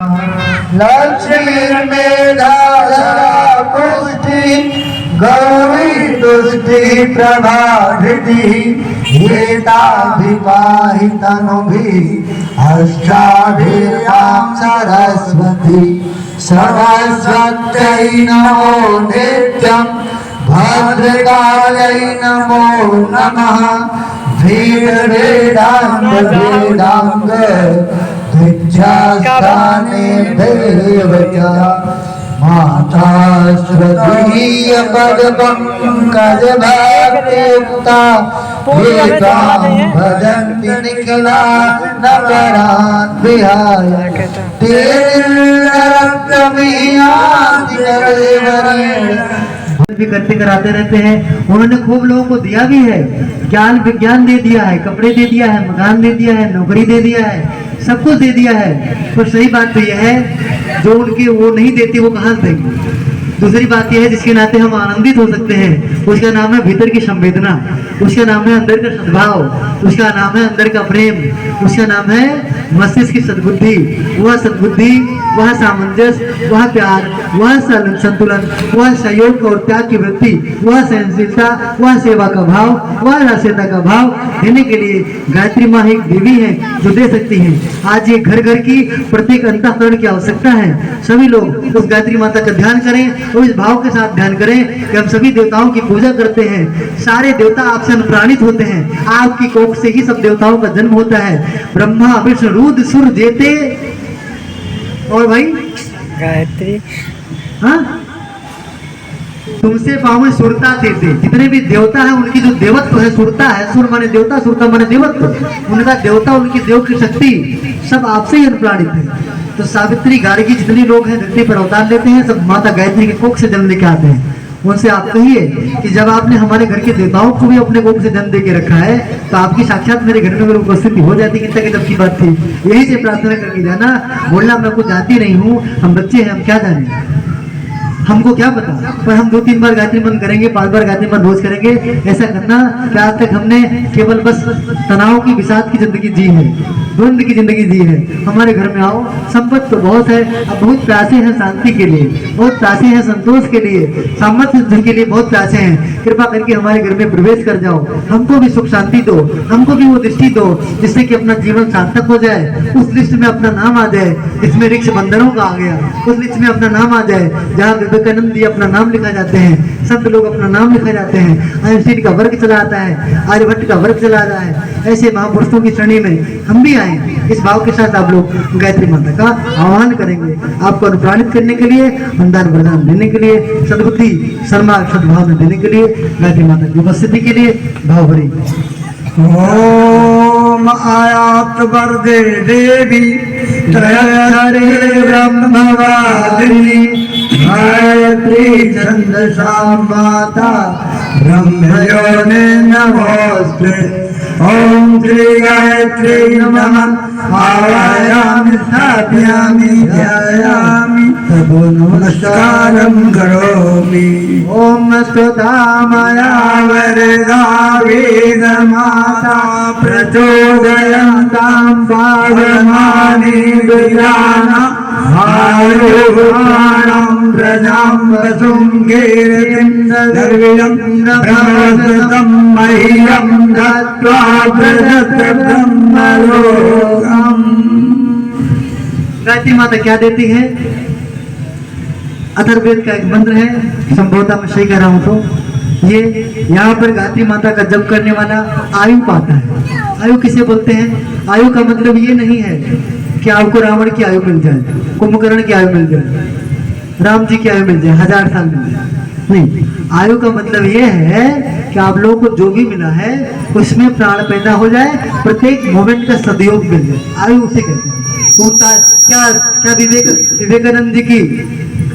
लक्ष्मी मेधा पुष्टि गौरी तुष्टि प्रभाधि हेताभिपाहि तनुभिः अष्टाभिर्यां सरस्वती सरस्वत्यै नमो नित्यं भद्रकाल्यै नमो नमः वेदांग वेदांग विद्यास्थाने देवता माता श्रद्धीय पद पंकज भक्ता एकां भजन्ति निखिला नगरान् विहाय भी करते कराते रहते हैं। उन्होंने खूब लोगों को दिया भी है, ज्ञान विज्ञान दे दिया है, कपड़े दे दिया है, मकान दे दिया है, नौकरी दे दिया है, सब कुछ दे दिया है। तो सही बात तो यह है जो उनके वो नहीं देती वो कहाँ से देंगे। दूसरी बात यह है जिसके नाते हम आनंदित हो सकते हैं, उसका नाम है भीतर की संवेदना, उसका नाम है अंदर का सद्भाव, उसका नाम है अंदर का प्रेम, उसका नाम है मस्तिष्क की सद्बुद्धि। वह सद्बुद्धि, वह सामंजस्य, वह प्यार, वह संतुलन, वह सहयोग और त्याग की वृत्ति, वह सहनशीलता, वह सेवा का भाव, वह रास्यता का भाव देने के लिए गायत्री माँ एक देवी है जो दे सकती है। आज ये घर घर की प्रत्येक अंतःकरण की आवश्यकता है। सभी लोग उस गायत्री माता का ध्यान करें और इस भाव के साथ ध्यान करें कि हम सभी देवताओं की पूजा करते हैं। सारे देवता आपसे अनुप्राणित होते हैं, आपकी कोख से ही सब देवताओं का जन्म होता है। ब्रह्मा विष्णु रुद्र सूर्य देते और भाई गायत्री, हाँ तुमसे पावन सुरता देते। जितने भी देवता है उनकी जो देवत्व है सुरता है, सुर माने देवता, सुरता माने देवत्व, उनका देवता, उनकी देव की शक्ति सब आपसे ही अनुप्राणित है। तो सावित्री गार्गी जितने लोग हैं धरती पर अवतार लेते हैं सब माता गायत्री के कोख से जन्म लेके आते हैं। उनसे आप कहिए कि जब आपने हमारे घर के देवताओं को भी अपने कोख से जन्म दे के रखा है तो आपकी साक्षात मेरे घर में मेरी उपस्थिति हो जाती। कितना की तब की बात थी। यही से प्रार्थना करके जाना, बोलना मैं कुछ जानती नहीं हूँ, हम बच्चे हैं, हम क्या जाने, हमको क्या पता। पर हम 2-3 बार गायत्री मंत्र करेंगे, 5 बार गायत्री मंत्र रोज करेंगे। ऐसा करना कि आज तक हमने केवल बस तनाव की, विषाद की जिंदगी जी है, द्वंद की जिंदगी जी है। हमारे घर में आओ, संपत्ति तो बहुत है, अब बहुत प्यासे हैं शांति के लिए, बहुत प्यासे हैं संतोष के लिए, सामर्थ्य के लिए बहुत प्यासे हैं। कृपा करके हमारे घर में प्रवेश कर जाओ, हमको भी सुख शांति दो, हमको भी वो दृष्टि दो जिससे कि अपना जीवन सार्थक हो जाए। उस लिस्ट में अपना नाम आ जाए जिसमें ऋक्ष बंदरों का आ गया, उस लिस्ट में अपना नाम आ जाए जहाँ विवेकानंद जी अपना नाम लिखा जाते हैं, संत लोग अपना नाम लिखा जाते हैं, आइंस्टीन का वर्ग चला आता है, आर्यभट्ट का वर्ग चला आता है। ऐसे महापुरुषों की श्रेणी में हम भी आए। इस भाव के साथ आप लोग गायत्री माता का आह्वान करेंगे, आपको अनुप्राणित करने के लिए, वरदान वरदान देने के लिए, सद्बुद्धि सन्मार्ग सद्भावना देने के लिए, गायत्री माता की उपस्थिति के लिए भाव भरी। ओम आयात वरदे देवी त्रयधरे ब्रह्मवादिनी गायत्री छंदसां माता ब्रह्मयोने नमोस्तुते। ओम श्री गायत्री नमः। आवाहयामि स्थापयामि ध्यायामि ततो नमस्कारं करोमि। ओम स्तुतामया वरदा वेदमाता प्रचोदयन्तां पावमानि विद्याना आयुर्वाणं प्रजां वसुं कीर्तिं द्रविडं ब्रह्मसुतं मह्यं दत्त्वा प्रदत्त ब्रह्मलोकम्। गायत्री माता क्या देती है? अथर्ववेद का एक मंत्र है, संभवतः मैं सही कह रहा हूँ तो ये यहाँ पर गायत्री माता का जप करने वाला आयु पाता है। आयु किसे बोलते हैं? आयु का मतलब ये नहीं है कि आपको रावण की आयु मिल जाए, कुंभकर्ण की आयु मिल जाए, राम जी की आयु मिल जाए, 1000 साल मिल जाए, नहीं। आयु का मतलब ये है कि आप लोगों को जो भी मिला है उसमें प्राण पैदा हो जाए, प्रत्येक मोमेंट का सदयोग मिल जाए, आयु उसे कहते हैं। क्या विवेकानंद जी की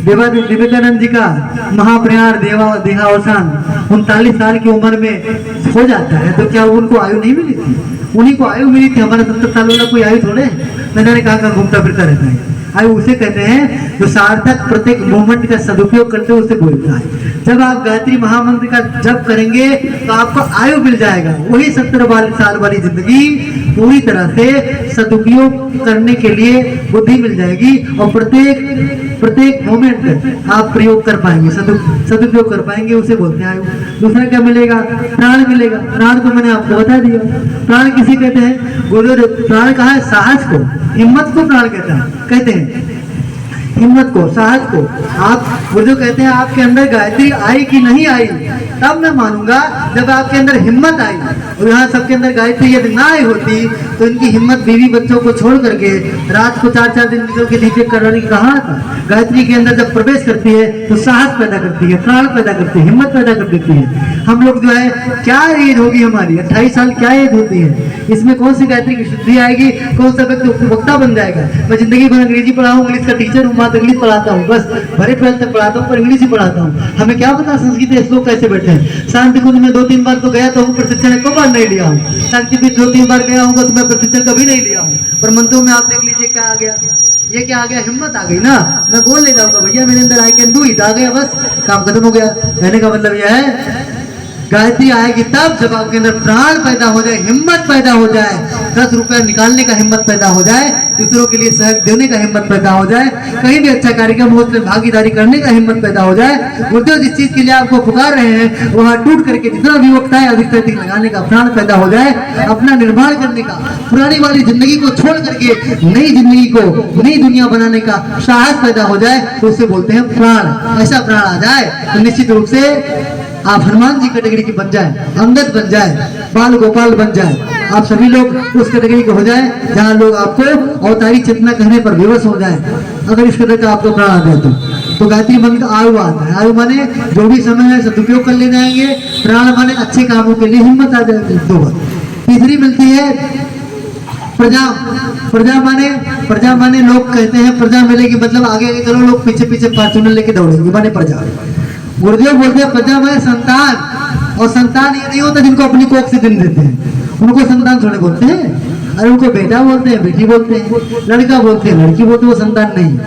विवेकानंद जी का महाप्रयाण देहावसान 39 साल की उम्र में हो जाता है, तो क्या उनको आयु नहीं मिली थी? उन्हीं को आयु मिली थी। हमारा 70 साल वाला कोई आयु थोड़े न जाने कहाँ घूमता फिरता रहता है। आयु उसे कहते हैं जो सार्थक प्रत्येक मोमेंट का सदुपयोग करते हुए उसे बोलता है। जब आप गायत्री महामंत्र का जप करेंगे तो आपको आयु मिल जाएगा, वही 70 साल वाली जिंदगी पूरी तरह से सदुपयोग करने के लिए बुद्धि मिल जाएगी और प्रत्येक मोमेंट आप प्रयोग कर पाएंगे, सदुपयोग कर पाएंगे, उसे बोलते हैं आयु। दूसरा क्या मिलेगा? प्राण मिलेगा। प्राण को मैंने आपको बता दिया, प्राण किसी कहते हैं, गुरुदेव प्राण कहा है साहस को, हिम्मत को प्राण कहते हैं हिम्मत को, साहस को। आप गुरुदेव कहते हैं आपके अंदर गायत्री आई कि नहीं आई, तब मैं मानूंगा जब आपके अंदर हिम्मत आई। और यहाँ सबके अंदर गायत्री यदि ना आई होती तो इनकी हिम्मत बीवी बच्चों को छोड़ करके रात को 4-4 दिन निकल के दीपक करने की कहा था। गायत्री के अंदर जब प्रवेश करती है तो साहस पैदा करती है, प्राण पैदा करती है, हिम्मत पैदा कर देती है। हम लोग जो है क्या एज होगी हमारी, 28 साल क्या एज होती है, इसमें कौन सी गायत्री की शुद्धि आएगी, कौन सा व्यक्ति वक्ता बन जाएगा। मैं जिंदगी भर अंग्रेजी पढ़ा हूँ, इंग्लिश का टीचर हूँ, मात्र इंग्लिश पढ़ाता हूँ, बस भरे 12th तक पढ़ाता हूँ, पर इंग्लिश ही पढ़ाता हूँ। हमें क्या पता संस्कृत श्लोक कैसे बैठे हैं। शांति कुंज में 2-3 बार तो गया तो हूँ, प्रशिक्षण को बार नहीं लिया हूँ। शांति कुंज 2-3 बार गया हूँ तो मैं प्रशिक्षण कभी नहीं लिया हूँ, पर मंत्रों में आप देख लीजिए क्या आ गया, ये क्या आ गया, हिम्मत आ गई ना। मैं बोल ले जाऊंगा भैया मेरे अंदर आई कैन डू इट आ गया, बस काम खत्म हो गया। कहने का मतलब यह है गायत्री आएगी तब जब आपके अंदर प्राण पैदा हो जाए, हिम्मत पैदा हो जाए, 10 रुपया निकालने का हिम्मत पैदा हो जाए, दूसरों के लिए सहयोग देने का हिम्मत पैदा हो जाए, कहीं भी अच्छा कार्यक्रम हो उसमें भागीदारी करने का हिम्मत पैदा हो जाए। गुरुदेव जिस चीज के लिए आपको पुकार रहे हैं वहां टूट करके जितना भी वक्त है अधिक से अधिक लगाने का प्राण पैदा हो जाए, अपना निर्माण करने का, पुरानी वाली जिंदगी को छोड़ करके नई जिंदगी को, नई दुनिया बनाने का साहस पैदा हो जाए, तो उसे बोलते हैं प्राण। ऐसा प्राण आ जाए तो निश्चित रूप से आप हनुमान जी कैटेगरी की बन जाए, अंगद बन जाए, बाल गोपाल बन जाए, आप सभी लोग उस कैटेगरी के हो जाए जहां लोग आपको अवतारी चेतना कहने पर विवश हो जाए, अगर इस तरह का आपको प्राण आ जाए तो गायत्री मंत्र का आयु आता है। आयु माने जो भी समय है सदुपयोग कर ले जाएंगे, प्राण माने अच्छे कामों के लिए हिम्मत आ जाएगी। 2 बार। तीसरी मिलती है प्रजा। प्रजा माने लोग कहते हैं प्रजा मिलेगी मतलब आगे आगे चलो, लोग पीछे पीछे फॉर्च्यूनर लेके दौड़ेंगे, माने प्रजा। गुरुदेव बोलते हैं प्रजा में संतान, और संतान ये नहीं होता जिनको अपनी कोख से जन्म देते हैं, उनको संतान थोड़े बोलते हैं। अरे उनको बेटा बोलते हैं, बेटी बोलते हैं, लड़का बोलते हैं, लड़की बोलते हैं, वो संतान नहीं।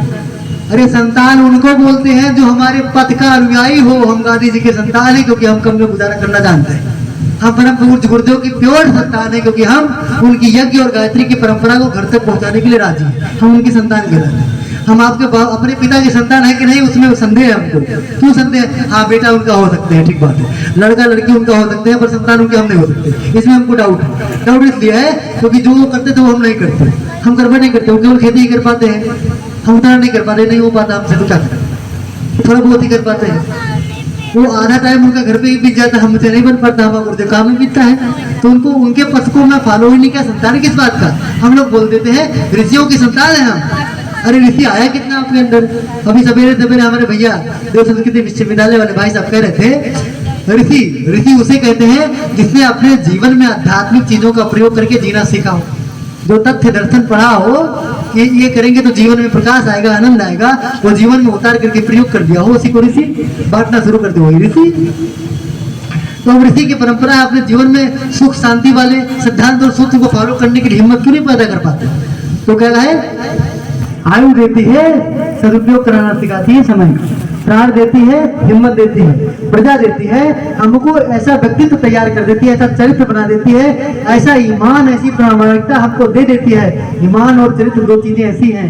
अरे संतान उनको बोलते हैं जो हमारे पथ का अनुयायी हो। हम गांधी जी के संतान है क्योंकि हम कम में गुजारा करना जानते हैं। हम परम पूज्य गुरुदेव की प्योर संतान है क्योंकि हम उनकी यज्ञ और गायत्री की परंपरा को घर तक पहुंचाने के लिए राजी हैं। हम उनकी संतान कहलाते हैं। हम आपके अपने पिता की संतान है कि नहीं उसमें संदेह है हमको। क्यों संदेह? हाँ बेटा उनका हो सकते हैं, ठीक बात है, लड़का लड़की उनका हो सकते हैं, पर संतान उनके हम नहीं हो सकते। इसमें हमको डाउट है। डाउट इसलिए है क्योंकि जो वो करते थे वो हम नहीं करते, हम गड़बड़ नहीं करते, वो केवल खेती ही कर पाते हैं, हम उतना नहीं कर पाते, नहीं हो पाता हमसे, तो क्या करें, थोड़ा बहुत ही कर पाते हैं। वो आधा टाइम उनका घर पे ही बीत जाता है, हमसे नहीं बन पाता, हमारा गुरुदेव काम में बीतता है, तो उनको उनके पथ को मैं फॉलो ही नहीं किया। संतान किस बात का? हम लोग बोल देते हैं ऋषियों की संतान है हम। अरे ऋषि आया कितना आपके अंदर? अभी सवेरे सवेरे हमारे भैया देव संस्कृति विश्वविद्यालय वाले भाई साहब कह रहे थे ऋषि उसे कहते हैं जिसने अपने जीवन में आध्यात्मिक चीजों का प्रयोग करके जीना सीखा हो, जो तथ्य दर्शन पढ़ा हो कि ये करेंगे तो जीवन में प्रकाश आएगा, आनंद आएगा, वो जीवन में उतार करके प्रयोग कर दिया हो, उसी को ऋषि बांटना शुरू कर दो ऋषि। तो अब ऋषि की परंपरा है, अपने जीवन में सुख शांति वाले सिद्धांत और सूत्र को फॉलो करने की हिम्मत क्यों नहीं पैदा कर पाते? तो क्या है, आयु देती है, सदुपयोग कराना सिखाती है, समय प्राण देती है, हिम्मत देती है, प्रजा देती है, हमको ऐसा व्यक्तित्व तैयार कर देती है, ऐसा चरित्र बना देती है, ऐसा ईमान, ऐसी प्रामाणिकता हमको दे देती है। ईमान और चरित्र 2 चीजें ऐसी हैं,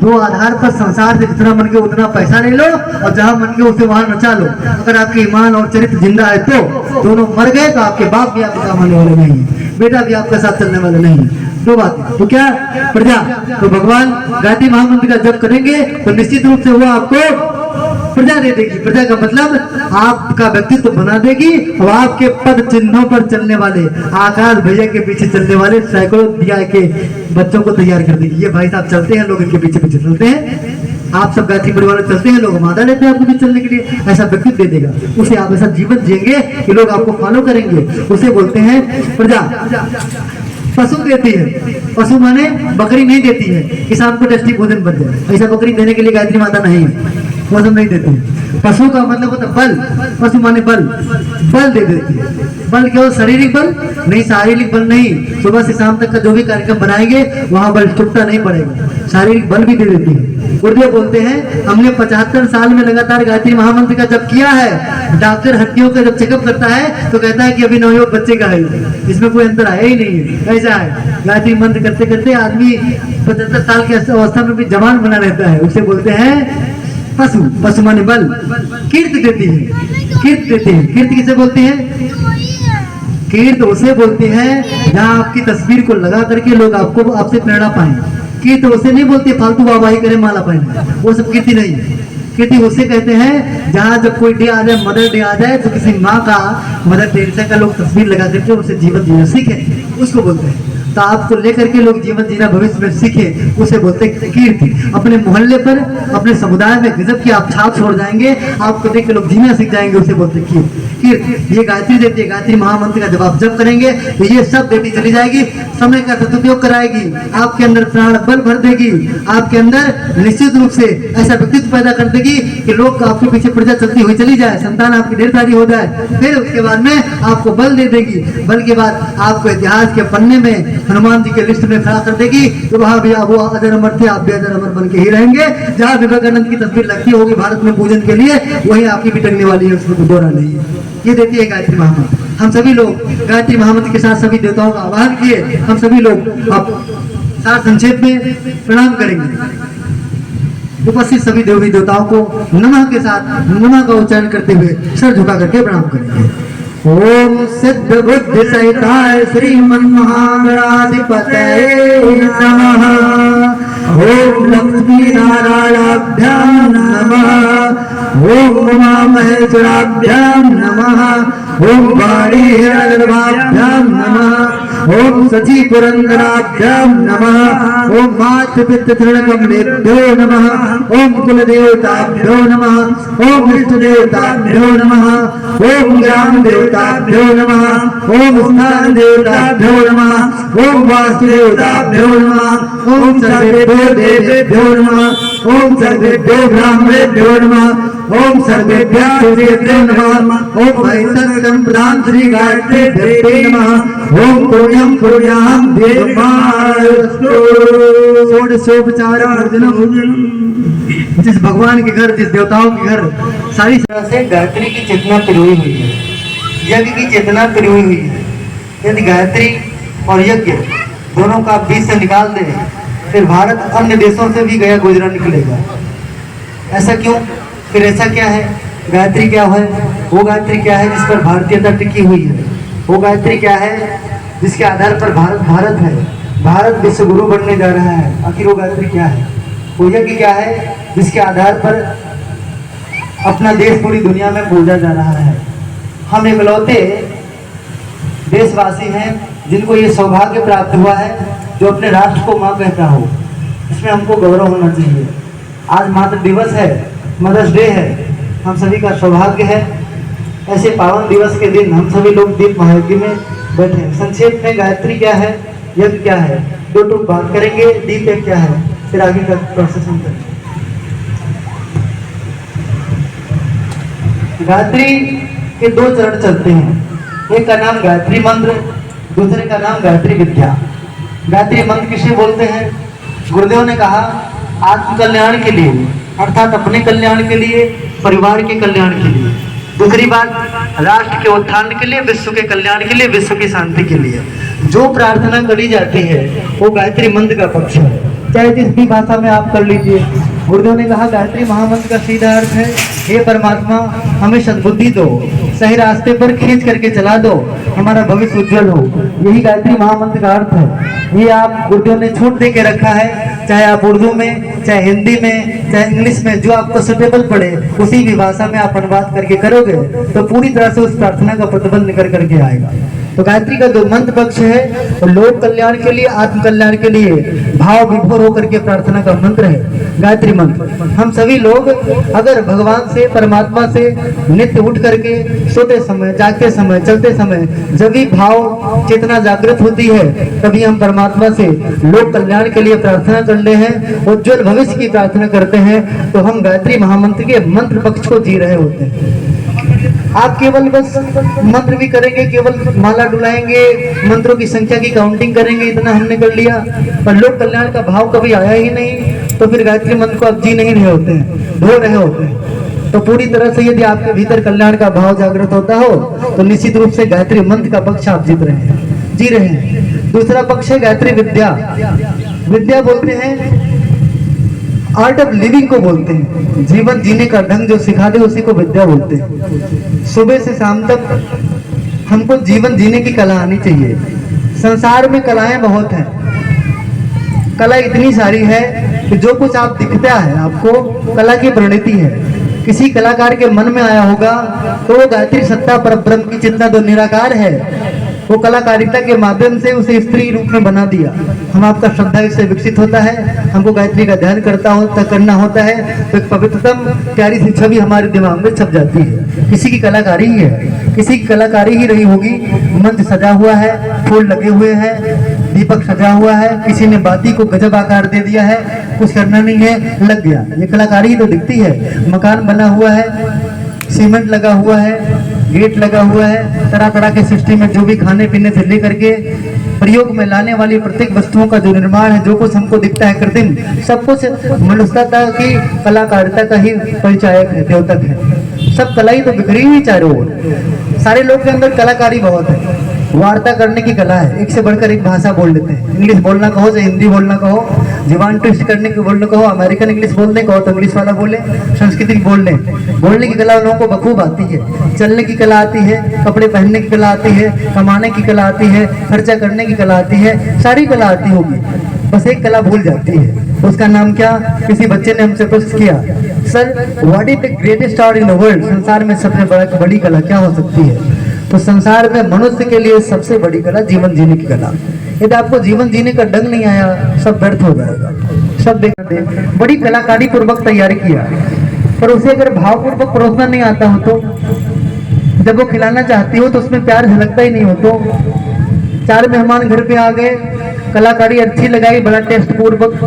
2 आधार पर संसार से जितना मन के उतना पैसा ले लो और जहां मन के उसे वहां नचा लो। अगर आपके ईमान और चरित्र जिंदा है तो दोनों मर गए तो आपके बाप भी आपके काम आने वाले नहीं है, बेटा भी आपके साथ चलने वाले नहीं है। 2 बातें। तो क्या प्रजा, तो भगवान गायत्री महामंत्र का जप करेंगे तो निश्चित रूप से वो आपको प्रजा दे देगी। प्रजा का मतलब आपका व्यक्तित्व बना देगी और आपके पद चिन्हों पर चलने वाले, आकाश भैया के पीछे चलने वाले सैकड़ों दिया के बच्चों को तैयार कर देगी। ये भाई साहब चलते हैं, लोग इनके पीछे पीछे चलते हैं, आप सब गायत्री परिवार में चलते हैं, लोग मादा लेते हैं आपको भी चलने के लिए। ऐसा व्यक्तित्व दे देगा, उसे आप ऐसा जीवन जिएंगे कि लोग आपको फॉलो करेंगे, उसे बोलते हैं प्रजा। पशु देती है, पशु माने बकरी नहीं देती है कि शाम को टेस्टी भोजन बन जाए, ऐसा बकरी देने के लिए गायत्री माता नहीं है, वो सब नहीं देती है। पशु का मतलब होता है बल, पशु माने बल, बल दे देती है। बल केवल शारीरिक बल नहीं, शारीरिक बल नहीं, सुबह से शाम तक का जो भी कार्यक्रम बनाएंगे वहां बल टूटता नहीं पड़ेगा, शारीरिक बल भी दे देती है। गुरुदेव बोलते हैं हमने 75 साल में लगातार गायत्री महामंत्र का जप किया है। डॉक्टर हड्डियों का जब चेकअप करता है तो कहता है कि अभी नवयुवक बच्चे का है, इसमें कोई अंतर आया ही नहीं है। ऐसा है गायत्री मंत्र करते करते आदमी 75 साल की अवस्था में भी जवान बना रहता है। उसे बोलते हैं पशु, पशु माने बल, कीर्ति देती है, कीर्ति देती है। कीर्ति किसे बोलते हैं? कीर्ति उसे बोलते हैं जहाँ आपकी तस्वीर को लगा करके लोग आपको आपसे प्रेरणा पाए। कीर्ति उसे नहीं बोलते फालतू वाहवाही करे माला पहने, वो सब कीर्ति नहीं है। कीर्ति उसे कहते हैं जहाँ जब कोई डे आ जाए, मदर डे आ जाए, तो किसी माँ का, मदर टेरेसा का लोग तस्वीर लगा करके उसे जीवन जीना सीखे, उसको बोलते हैं। तो आपको लेकर के लोग जीवन जीना भविष्य में सीखे, उसे बोलते हैं कीर्ति। अपने मोहल्ले पर, अपने समुदाय में गजब की आप छाप छोड़ जाएंगे, आपको देख के लोग जीना सीख जाएंगे, उसे बोलते हैं कीर्ति। ये गायत्री देती है, गायत्री महामंत्र का जब आप जप करेंगे तो ये सब देती चली जाएगी, समय का सदुपयोग कराएगी, आपके अंदर प्राण बल भर देगी, आपके अंदर निश्चित रूप से ऐसा व्यक्तित्व पैदा कर देगी कि लोग आपके पीछे प्रजा चलती हुई चली जाए, संतान आपकी ढेर सारी हो जाए। फिर उसके बाद में आपको बल दे देगी, बल के बाद आपको इतिहास के पन्ने में हनुमान जी के लिस्ट में खड़ा कर देगी। तो वहां भी वो अजर अमर थे, आप भी अजर अमर बन के ही रहेंगे। जहाँ विवेकानंद की तस्वीर लगती होगी भारत में पूजन के लिए, वही आपकी भी टंगने वाली है, उसमें कोई दोहरा नहीं है। ये देती है गायत्री महामंत्र। हम सभी लोग गायत्री महामंत्र के साथ सभी देवताओं का आह्वान किए, हम सभी लोग अब सार संक्षेप में प्रणाम करेंगे। उपस्थित सभी देवी देवताओं को नमः के साथ नमः का उच्चारण करते हुए सर झुका करके प्रणाम करेंगे। ओम सिद्ध बुद्धि सहिताय श्रीमन महागणाधिपतये नमः। ओम लक्ष्मी नारायणाभ्याम नमः। ओम उमा महेश्वराभ्याम नमः। ओम वाणी हिरण्यगर्भाभ्याम नमः। ओम सची पुरंदराभ्याम नमः। ओम मातृ पितृ तृणकमलेभ्यो नमः। ओम कुल देवताभ्यो नमः। ओम इष्ट देवताभ्यो नमः। ओम ग्राम देवताभ्यो नमः। ओम स्थान देवताभ्यो नमः। ओम वास्तु देवताभ्यो नमः। ओम सर्वेभ्यो देवेभ्यो नमः। ओम सर्वेभ्यो ब्राह्मणेभ्यो नमः। ओम सर्वेभ्यः सूर्येभ्यो नमः। ओम वैतन्यं प्रधान श्री गायत्री देवी नमः। ओम पुण्यं पुण्यां देवास्तु। षोडशोपचार पूजनम। जिस भगवान के घर, जिस देवताओं के घर सारी तरह से गायत्री की चेतना पिरोई हुई है, यज्ञ की चेतना पिरोई हुई है। यदि गायत्री और यज्ञ दोनों का बीच से निकाल दे, फिर भारत अन्य देशों से भी गया गुजरा निकलेगा। ऐसा क्यों? फिर ऐसा क्या है? गायत्री क्या है? वो गायत्री क्या है जिस पर भारतीयता टिकी हुई है? वो गायत्री क्या है जिसके आधार पर भारत है, भारत विश्व गुरु बनने जा रहा है? आखिर वो गायत्री क्या है? वो यज्ञ क्या है जिसके आधार पर अपना देश पूरी दुनिया में पूजा जा रहा है? हम इकलौते देशवासी हैं जिनको ये सौभाग्य प्राप्त हुआ है जो अपने राष्ट्र को माँ कहता हो। इसमें हमको गौरव होना चाहिए। आज मातृ दिवस है, मदर्स डे है, हम सभी का सौभाग्य है। ऐसे पावन दिवस के दिन हम सभी लोग दीप महायज्ञ में बैठे। संक्षेप में गायत्री क्या है, यज्ञ क्या है, दो टूक बात करेंगे। दीप यज्ञ क्या है, फिर आगे का प्रोसेस हम करेंगे। गायत्री के दो चरण चलते हैं। एक का नाम गायत्री मंत्र, दूसरे का नाम गायत्री विद्या। गायत्री मंत्र किसे बोलते हैं? गुरुदेव ने कहा आत्म कल्याण के लिए, अर्थात अपने कल्याण के लिए, परिवार के कल्याण के लिए। दूसरी बात, राष्ट्र के उत्थान के लिए, विश्व के कल्याण के लिए, विश्व की शांति के लिए जो प्रार्थना करी जाती है वो गायत्री मंत्र का पक्ष है। चाहे जिस भी भाषा में आप कर लीजिए। गुरुदेव ने कहा गायत्री महामंत्र का सीधा अर्थ है, हे परमात्मा हमें सद्बुद्धि दो, सही रास्ते पर खींच करके चला दो, हमारा भविष्य उज्जवल हो। यही गायत्री महामंत्र का अर्थ है। ये आप गुरुदेव ने छूट दे के रखा है, चाहे आप उर्दू में, चाहे हिंदी में, चाहे इंग्लिश में, जो आपको सुटेबल पड़े उसी भी भाषा में आप अनुवाद करके करोगे तो पूरी तरह से उस प्रार्थना का प्रतिफल निकल करके आएगा। तो गायत्री का जो मंत्र पक्ष है वो लोक कल्याण के लिए, आत्म कल्याण के लिए भाव विभोर होकर के प्रार्थना का मंत्र है गायत्री मंत्र। हम सभी लोग अगर भगवान से, परमात्मा से नित्य उठ करके सोते समय, जागते समय, चलते समय जब भी भाव चेतना जागृत होती है तभी हम परमात्मा से लोक कल्याण के लिए प्रार्थना करते हैं, उज्जवल भविष्य की प्रार्थना करते हैं, तो हम गायत्री महामंत्र के मंत्र पक्ष को जी रहे होते हैं। आप केवल बस मंत्र भी करेंगे, केवल माला डुलाएंगे, मंत्रों की संख्या की काउंटिंग करेंगे, इतना हमने कर लिया, पर लोक कल्याण का भाव कभी आया ही नहीं। तो फिर गायत्री मंत्र को आप जी नहीं रहे होते हैं, ढो रहे होते हैं। तो पूरी तरह से यदि आपके भीतर कल्याण का भाव जागृत होता हो तो निश्चित रूप से गायत्री मंत्र का पक्ष आप जी रहे हैं। दूसरा पक्ष है गायत्री विद्या। विद्या बोलते हैं आर्ट ऑफ लिविंग को बोलते हैं, जीवन जीने का ढंग जो सिखा दे उसी को विद्या बोलते हैं। सुबह से शाम तक हमको जीवन जीने की कला आनी चाहिए। संसार में कलाएं बहुत हैं, कला इतनी सारी है कि जो कुछ आप दिखता है आपको कला की परिणति है। किसी कलाकार के मन में आया होगा तो वो गायत्री सत्ता परब्रह्म की चिंता जो निराकार है वो कलाकारिता के माध्यम से उसे स्त्री रूप में बना दिया। हम आपका श्रद्धा इससे विकसित होता है, हमको गायत्री का ध्यान करना होता है तो एक पवित्रतम प्यारी सी छवि हमारे दिमाग में छप जाती है। किसी की कलाकारी ही है, किसी की कलाकारी ही रही होगी। मंच सजा हुआ है, फूल लगे हुए हैं, दीपक सजा हुआ है, किसी ने बाती को गजब आकार दे दिया है, कुछ करना नहीं है, लग गया। ये कलाकारी ही तो दिखती है। मकान बना हुआ है, सीमेंट लगा हुआ है, गेट लगा हुआ है, तरह तरह के सिस्टम में जो भी खाने पीने से लेकर के प्रयोग में लाने वाली प्रत्येक वस्तुओं का जो निर्माण है, जो कुछ हमको दिखता है कृत्रिम, सब कुछ मनुष्यता की कलाकारिता का ही परिचायक है, द्योतक है। सब कला ही तो बिखरी हुई चारों ओर। सारे लोग के अंदर कलाकारी बहुत है, वार्ता करने की कला है, एक से बढ़कर एक भाषा बोल लेते हैं। इंग्लिश बोलना कहो चाहे हिंदी बोलना कहो, जुबान ट्विस्ट करने की बोलना कहो, अमेरिकन इंग्लिश बोलने कहो तो इंग्लिश वाला बोले, सांस्कृतिक बोलने की कला लोगों को बखूब आती है। चलने की कला आती है, कपड़े पहनने की कला आती है, कमाने की कला आती है, खर्चा करने की कला आती है, सारी कला आती होगी। बस एक कला भूल जाती है, उसका नाम क्या? किसी बच्चे ने हमसे प्रश्न किया, sir what is the greatest art in the world? संसार में सबसे बड़ी कला क्या हो सकती है? तो संसार में मनुष्य के लिए सबसे बड़ी कला जीवन जीने की कला। यदि आपको जीवन जीने का ढंग नहीं आया, सब व्यर्थ हो जाएगा, सब बेकार। बड़ी कलाकारी पूर्वक तैयार किया, पर उसे अगर भावपूर्वक परोसना नहीं आता हो तो, जब वो खिलाना चाहती हो तो उसमें प्यार झलकता ही नहीं हो तो। 4 मेहमान घर पे आ गए, कलाकारी अच्छी लगाई, बड़ा टेस्ट पूर्वक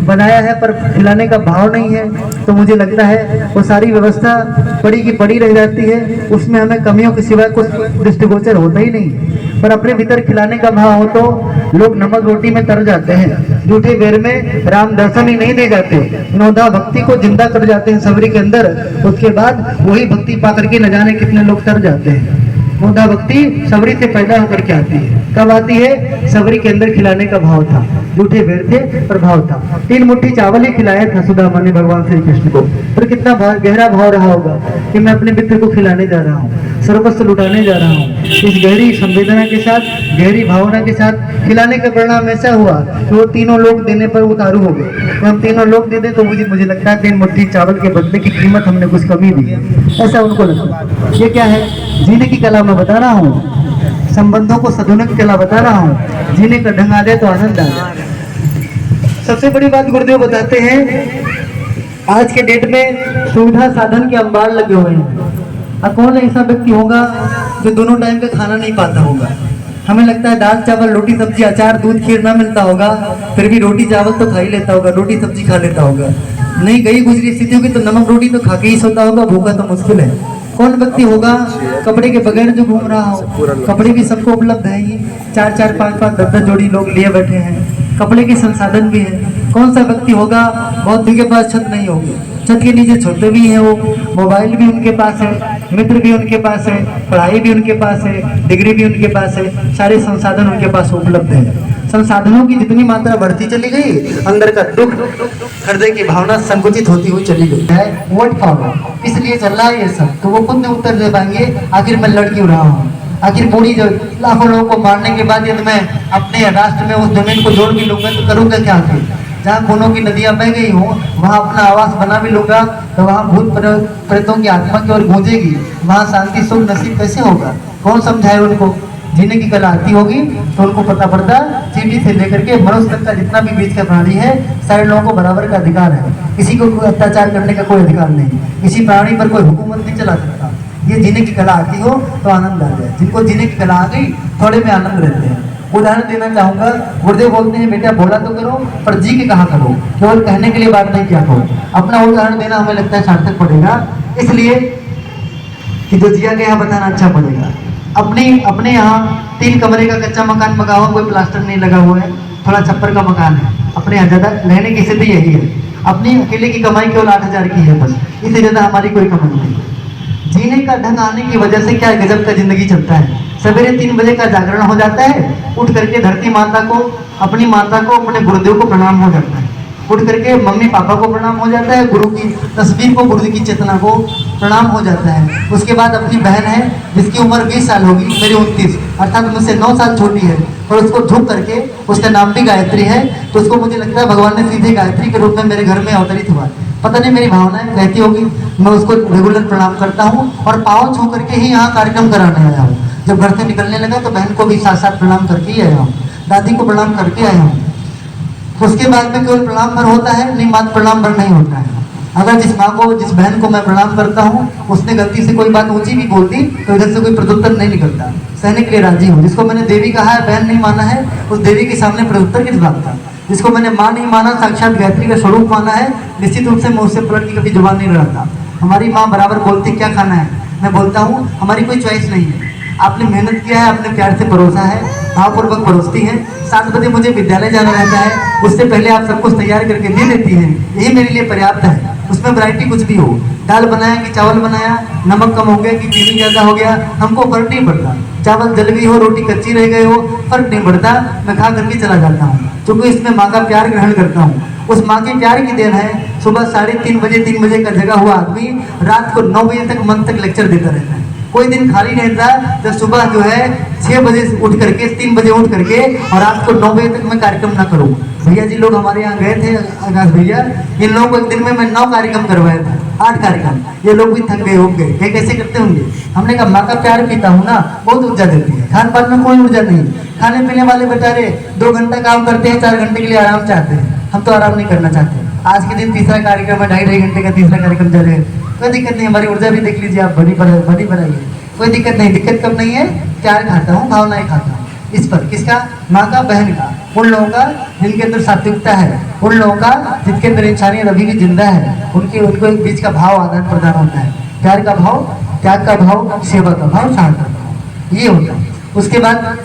बनाया है, पर खिलाने का भाव नहीं है, तो मुझे लगता है वो सारी व्यवस्था पड़ी की पड़ी रह जाती है। उसमें हमें कमियों के सिवाय कुछ दृष्टिगोचर होता ही नहीं। पर अपने भीतर खिलाने का भाव हो तो लोग नमक रोटी में तर जाते हैं, झूठे बेर में राम दर्शन ही नहीं दे जाते, नौधा भक्ति को जिंदा कर जाते हैं सबरी के अंदर। उसके बाद वही भक्ति पा करके न जाने कितने लोग तर जाते हैं। नौधा भक्ति सबरी से पैदा होकर के आती है। कब आती है? सबरी के अंदर खिलाने का भाव था, झूठे बेर थे पर भाव था। 3 मुट्ठी चावल ही खिलाया था सुदामा ने भगवान श्री कृष्ण को, पर कितना गहरा भाव रहा होगा कि मैं अपने मित्र को खिलाने जा रहा हूँ, सर्वस्व लुटाने जा रहा हूँ। इस गहरी संवेदना के साथ, गहरी भावना के साथ खिलाने का परिणाम ऐसा हुआ कि वो तीनों लोग देने पर उतारू हो गए। तो हम तीनों लोग दे दें तो मुझे लगता है 3 मुट्ठी चावल के बदले की कीमत हमने कुछ कमी दी, ऐसा उनको लगता। ये क्या है? जीने की कला मैं बता रहा हूँ, संबंधों को सधुने की कला बता रहा हूँ। जीने का ढंग आ जाए तो आनंद आ जाए। सबसे बड़ी बात गुरुदेव बताते हैं, आज के डेट में सुविधा साधन के अंबार लगे हुए हैं। अब कौन ऐसा व्यक्ति होगा जो दोनों टाइम का खाना नहीं पाता होगा? हमें लगता है दाल चावल रोटी सब्जी अचार दूध खीर ना मिलता होगा, फिर भी रोटी चावल तो खा ही लेता होगा, रोटी सब्जी खा लेता होगा। नहीं गई गुजरी स्थिति होगी तो नमक रोटी तो खा के ही सोता होगा, भूखा तो मुश्किल है। कौन व्यक्ति होगा कपड़े के बगैर जो घूम रहा हो? कपड़े भी सबको उपलब्ध है ही, 4-4, 5-5, 10-10 जोड़ी लोग लिए बैठे हैं, कपड़े के संसाधन भी है। कौन सा व्यक्ति होगा बहुत के पास छत नहीं होगी, छत के नीचे छोटे भी हैं, वो मोबाइल भी उनके पास है, मित्र भी उनके पास है, पढ़ाई भी उनके पास है, डिग्री भी उनके पास है, सारे संसाधन उनके पास उपलब्ध है। संसाधनों की जितनी मात्रा बढ़ती चली गई, अंदर का दुख हृदय की भावना संकुचित होती हुई चली गई है। What for? इसलिए चल रहा है ये सब। तो वो खुद नहीं उत्तर दे पाएंगे, आखिर मैं लड़ क्यों रहा हूँ? आखिर पूरी जो लाखों लोगों को मारने के बाद यदि मैं अपने राष्ट्र में उस जमीन को जोड़ भी लूंगा तो करूँगा क्या? आखिर जहाँ खूनों की नदियाँ बह गई हों वहाँ अपना आवास बना भी लूंगा तो वहाँ भूत प्रेतों की आत्मा की ओर गूंजेगी, वहाँ शांति सुख नसीब कैसे होगा? कौन समझाए उनको? जीने की कला आती होगी तो उनको पता पड़ता, चींटी से लेकर के मनुष्य तक का जितना भी बीच का प्राणी है, सारे लोगों को बराबर का अधिकार है। किसी को कोई अत्याचार करने का कोई अधिकार नहीं, किसी प्राणी पर कोई हुकूमत नहीं चला सकता। ये जीने की कला आती हो तो आनंद आ जाए। जिनको जीने की कला आ गई थोड़े में आनंद रहते हैं। उदाहरण देना चाहूँगा, गुरुदेव बोलते हैं बेटा बोला तो करो पर जी के कहा करो, केवल कहने के लिए बात नहीं किया करो। अपना उदाहरण देना हमें लगता है सार्थक पड़ेगा, इसलिए कि जो जिया के यहाँ बताना अच्छा पड़ेगा। अपने यहाँ 3 कमरे का कच्चा मकान पका हुआ, कोई प्लास्टर नहीं लगा हुआ है, थोड़ा छप्पर का मकान है। अपने यहाँ ज़्यादा रहने की स्थिति यही है। अपनी अकेले की कमाई केवल 8,000 की है बस, इससे ज़्यादा हमारी कोई कमाई नहीं। जीने का ढंग आने की वजह से क्या गजब का जिंदगी चलता है। सवेरे 3 बजे का जागरण हो जाता है, उठ करके धरती माता को, अपनी माता को, अपने गुरुदेव को प्रणाम हो जाता है, उठ करके मम्मी पापा को प्रणाम हो जाता है, गुरु की तस्वीर को, गुरु की चेतना को प्रणाम हो जाता है। उसके बाद अपनी बहन है जिसकी उम्र 20 साल होगी, मेरी 29 अर्थात मुझसे 9 साल छोटी है, और उसको झुक करके, उसका नाम भी गायत्री है, तो उसको मुझे लगता है भगवान ने सीधे गायत्री के रूप में मेरे घर में अवतरित हुआ। पता नहीं मेरी भावनाएं कहती होगी, मैं उसको रेगुलर प्रणाम करता हूँ और पाँव छू करके ही यहाँ कार्यक्रम कराने आया हूँ। जब घर से निकलने लगा तो बहन को भी साथ साथ प्रणाम करके ही आया हूँ, दादी को प्रणाम करके आया हूँ। उसके बाद में केवल प्रणाम भर होता है, नहीं मात्र प्रणाम भर नहीं होता है। अगर जिस माँ को, जिस बहन को मैं प्रणाम करता हूँ, उसने गलती से कोई बात ऊंची भी बोल दी तो इधर से कोई प्रत्युत्तर नहीं निकलता, सहने के लिए राजी हूँ। जिसको मैंने देवी कहा है, बहन नहीं माना है, उस देवी के सामने प्रत्युत्तर किस बात का। जिसको मैंने माँ नहीं माना, साक्षात गायत्री का स्वरूप माना है, निश्चित रूप से मैं उससे पलट की कभी जुबान नहीं लड़ाता। हमारी माँ बराबर बोलती क्या खाना है, मैं बोलता हूँ हमारी कोई चॉइस नहीं है, आपने मेहनत किया है, आपने प्यार से परोसा है, भावपूर्वक परोसती हैं। 7 बजे मुझे विद्यालय जाना रहता है, उससे पहले आप सब कुछ तैयार करके दे देती हैं, यही मेरे लिए पर्याप्त है। उसमें वैरायटी कुछ भी हो, दाल बनाया कि चावल बनाया, नमक कम हो गया कि चीनी ज़्यादा हो गया, हमको फर्क नहीं पड़ता। चावल जल गई हो, रोटी कच्ची रह गई हो, फर्क नहीं पड़ता, मैं खा करके चला जाता हूँ, क्योंकि इसमें माँ का प्यार ग्रहण करता हूँ। उस माँ के प्यार की देन है, सुबह 3:30 बजे का जगा हुआ आदमी रात को 9 बजे तक मन तक लेक्चर देता रहता है। कोई दिन खाली नहीं रहता जब सुबह जो है 6 बजे उठ करके, 3 बजे उठ करके और रात को 9 बजे तक मैं कार्यक्रम ना करूँ। भैया जी लोग हमारे यहाँ गए थे, आकाश भैया, इन लोगों को एक दिन में मैं 9 कार्यक्रम करवाया था, 8 कार्यक्रम। ये लोग भी थक गए होंगे, ये कैसे करते होंगे। हमने कहा माँ का प्यार पीता हूँ ना, बहुत ऊर्जा देती है, खान पान में कोई ऊर्जा नहीं। खाने पीने वाले बेचारे 2 घंटा काम करते हैं, 4 घंटे के लिए आराम चाहते हैं, हम तो आराम नहीं करना चाहते। आज के दिन तीसरा कार्यक्रम है, 2.5 घंटे का तीसरा कार्यक्रम चल रहा है, कोई दिक्कत नहीं, हमारी ऊर्जा भी देख लीजिए आप, बड़ी बनाइए, कोई दिक्कत नहीं। दिक्कत कब नहीं है, प्यार खाता हूँ, भावनाएं खाता हूँ। इस पर किसका, माँ का, बहन का, उन लोगों का जिनके अंदर सात्विकता है, उन लोगों का जिनके अंदर इंसानियत अभी भी जिंदा है, उनको एक बीच का भाव आदान प्रदान होता है, प्यार का भाव, त्याग का भाव, सेवा का भाव, साथ का भाव, ये होता है। उसके बाद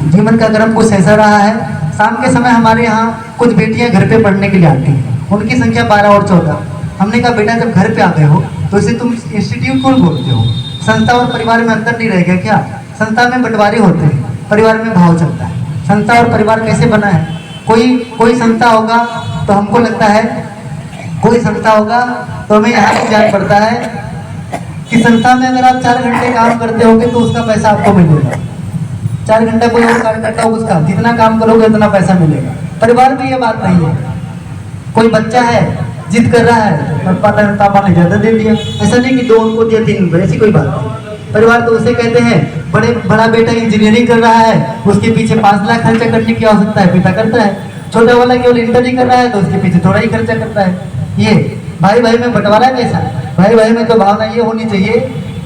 जीवन का क्रम कुछ ऐसा रहा है, शाम के समय हमारे यहाँ कुछ बेटियां घर पे पढ़ने के लिए आती हैं, उनकी संख्या 12 और 14। हमने कहा बेटा जब घर पे आ गए हो तो इसे तुम इंस्टीट्यूट क्यों बोलते हो, संस्था और परिवार में अंतर नहीं रह गया क्या। संस्था में बंटवारे होते हैं, परिवार में भाव चलता है। संस्था और परिवार कैसे बना है, कोई संस्था होगा तो हमको लगता है, कोई संस्था होगा तो हमें यहाँ से जान पड़ता है कि संस्था में अगर आप 4 घंटे काम करते होगे तो उसका पैसा आपको मिलेगा। 4 घंटा कोई और कार्य करता होगा, उसका जितना काम करोगे उतना पैसा मिलेगा। परिवार में ये बात नहीं है। कोई बच्चा है जिद कर रहा है और पापा ने ज्यादा दे दिया, ऐसा नहीं कि 2 उनको दिया 3 उनको, ऐसी कोई बात नहीं। परिवार तो उसे कहते हैं, बड़ा बेटा इंजीनियरिंग कर रहा है, उसके पीछे 5 लाख खर्चा करने की आवश्यकता है, पिता करता है। छोटा वाला केवल इंटर ही कर रहा है तो उसके पीछे थोड़ा ही खर्चा करता है। ये भाई भाई में बंटवारा कैसा, भाई भाई में तो भावना ये होनी चाहिए,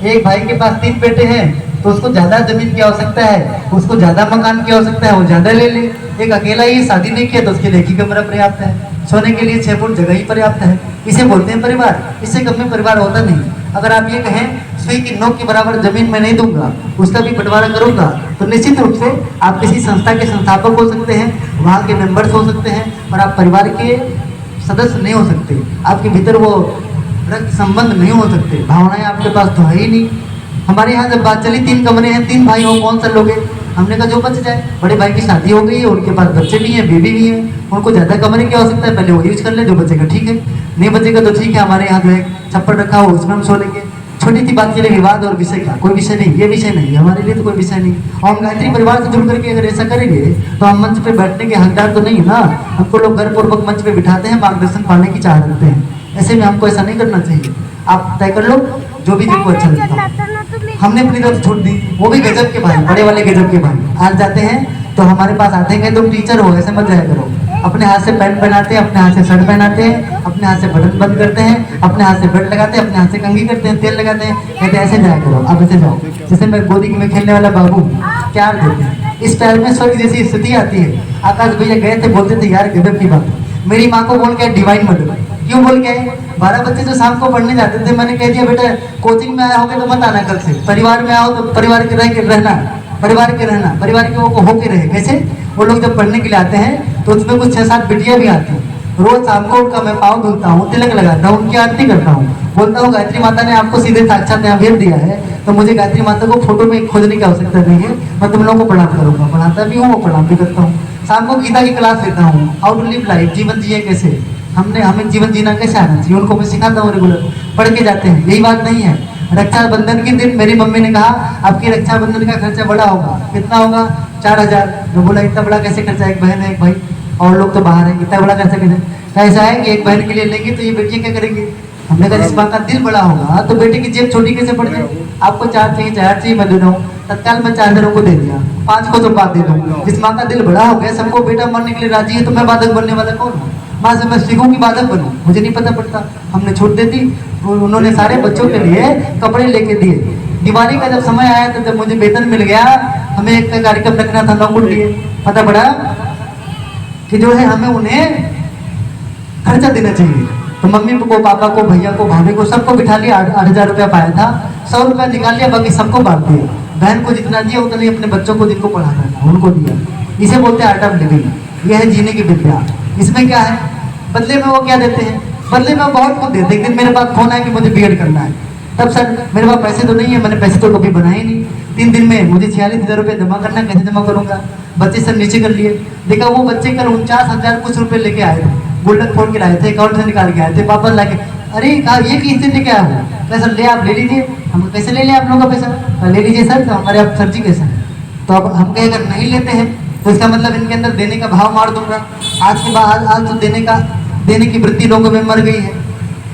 एक भाई के पास 3 बेटे हैं तो उसको ज्यादा जमीन की आवश्यकता है, उसको ज्यादा मकान की आवश्यकता है, वो ज्यादा ले ले। एक अकेला ही शादी नहीं किया तो उसके लिए 1 ही कमरा पर्याप्त है, सोने के लिए 6 फुट जगह ही पर्याप्त है। इसे बोलते हैं परिवार, इससे कम में परिवार होता नहीं। अगर आप ये कहें सुई की नोक के बराबर जमीन मैं नहीं दूंगा, उसका भी बंटवारा करूंगा, तो निश्चित रूप से आप किसी संस्था के संस्थापक हो सकते हैं, वहाँ के मेंबर्स हो सकते हैं, और आप परिवार के सदस्य नहीं हो सकते। आपके भीतर वो रक्त संबंध नहीं हो सकते, भावनाएं आपके पास तो है ही नहीं। हमारे यहाँ जब बात चली 3 कमरे हैं, 3 भाई हो, कौन सा लोगे। हमने कहा जो बच जाए। बड़े भाई की शादी हो गई है, उनके पास बच्चे भी हैं, बेबी भी हैं, उनको ज़्यादा कमरे की आवश्यकता है, पहले वो यूज कर ले, जो बचेगा ठीक है, नहीं बचेगा तो ठीक है। हमारे यहाँ जो है छप्पर रखा हो उसमें हम सो लेंगे। छोटी सी बात के लिए विवाद और विषय का कोई विषय नहीं, ये विषय नहीं हमारे लिए, तो कोई विषय नहीं। और हम गायत्री परिवार से जुड़ करके अगर ऐसा करेंगे तो हम मंच पे बैठने के हकदार तो नहीं है ना। हमको लोग गर्वपूर्वक मंच पे बिठाते हैं, मार्गदर्शन पाने की चाह रखते हैं, ऐसे में हमको ऐसा नहीं करना चाहिए। आप तय कर लो जो भी तुमको अच्छा लगता है। हमने अपनी तरफ छोड़ दी, वो भी गजब के भाई, बड़े वाले गजब के भाई आज जाते हैं तो हमारे पास आते हैं, तुम टीचर हो ऐसे मत जाया करो। अपने हाथ से पैंट पहनाते हैं, अपने हाथ से शर्ट पहनाते हैं, अपने हाथ से बटन बंद करते हैं, अपने हाथ से बेल्ट लगाते हैं, अपने हाथ से कंघी करते हैं, तेल लगाते हैं, कहते हैं ऐसे जाया करो, अब ऐसे जाओ। जैसे मैं गोदी में खेलने वाला बाबू प्यार देते हैं, इस प्यार में स्वर्ग जैसी स्थिति आती है। आकाश भैया गए थे, बोलते थे यार गजब की बात, मेरी माँ को बोल के डिवाइन मदद, क्यों बोल के 12 बच्चे जो शाम को पढ़ने जाते थे, मैंने कह दिया बेटा कोचिंग में आया होगे तो मत आना कल से, परिवार में आओ तो परिवार के रहना, परिवार के रहना, परिवार के वो होके रहे। कैसे वो लोग जब पढ़ने के लिए आते हैं तो उसमें कुछ 6-7 बेटियां भी आती हैं, रोज शाम को उनका मैं पाँव धुलता हूँ, तिलक लगाता हूँ, उनकी आरती करता हूँ, बोलता हूँ गायत्री माता ने आपको सीधे साक्षात यहाँ भेज दिया है, तो मुझे गायत्री माता को फोटो में खोजने की आवश्यकता नहीं है, मैं तुम लोगों को प्रणाम करूंगा। पढ़ाता भी हूँ, प्रणाम भी करता हूँ। शाम को गीता की क्लास लेता हूँ, हाउ टू लिव लाइफ, जीवन जिए कैसे, हमें जीवन जीना कैसे आना चाहिए, उनको मैं सिखाता हूँ रेगुलर, पढ़ के जाते हैं। यही बात नहीं है, रक्षाबंधन के दिन मेरी मम्मी ने कहा आपकी रक्षाबंधन का खर्चा बड़ा होगा, कितना होगा, 4000। मैं बोला इतना बड़ा कैसे खर्चा, एक बहन है एक भाई और लोग तो बाहर है, इतना बड़ा खर्चा कैसे, ऐसा है कि एक बहन के लिए लेंगे तो ये बेटियां क्या करेंगी। हमने कहा जिस माँ का दिल बड़ा होगा तो बेटे की जेब छोटी कैसे पड़ जाए, आपको 4 चाहिए 4 चाहिए, मैं दे रहा हूँ। तत्काल मैं 4 जनों को दे दिया, 5 को तो बात दे दूँ। जिस माँ का दिल बड़ा हो गया, सबको बेटा मरने के लिए राजी है, तो मैं बाधक बनने वाला कौन हूँ। माँ से मैं सीखूंगी बाधक बनूँ, मुझे नहीं पता पड़ता। हमने छूट दे दी, उन्होंने सारे बच्चों के लिए कपड़े लेके दिए। दिवाली का जब समय आया तो जब मुझे वेतन मिल गया, हमें एक कार्यक्रम रखना था नौकुट लिए, पता पड़ा कि जो है हमें उन्हें खर्चा देना चाहिए। तो मम्मी को, पापा को, भैया को, भाभी को, सबको बिठा लिया। 8,000 रुपया पाया था, 100 रुपया निकाल लिया, बाकी सबको बांट दिया। बहन को जितना दिया उतना ही अपने बच्चों को जिनको पढ़ाना था उनको दिया। इसे बोलते हैं आर्ट ऑफ लिविंग, यह है जीने की विद्या। इसमें क्या है, बदले में वो क्या देते हैं, बदले में बहुत कुछ देते हैं। एक दिन मेरे पास फोन आया कि मुझे बीएड करना है, तब सर मेरे पास पैसे तो नहीं है, मैंने पैसे तो कभी बनाए नहीं। 3 दिन में मुझे 46,000 रुपये जमा करना, कैसे जमा करूंगा। बच्चे सब नीचे कर लिए, देखा वो बच्चे कल 49,000 कुछ रुपए लेके आए थे, गोल्डन फोन के लाए थे, अकाउंट से निकाल के आए थे, वापस लाके अरे कहा ये किस लेके आया हूँ। सर ले आप ले लीजिए। हम कैसे ले लें आप लोगों का पैसा, ले लीजिए सर। तो हमारे आप सर जी कैसे हैं, तो अब हम कहे अगर नहीं लेते हैं तो इसका मतलब इनके अंदर देने का भाव मार दूंगा। आज के बाद आज तो देने की वृत्ति लोगों में मर गई है।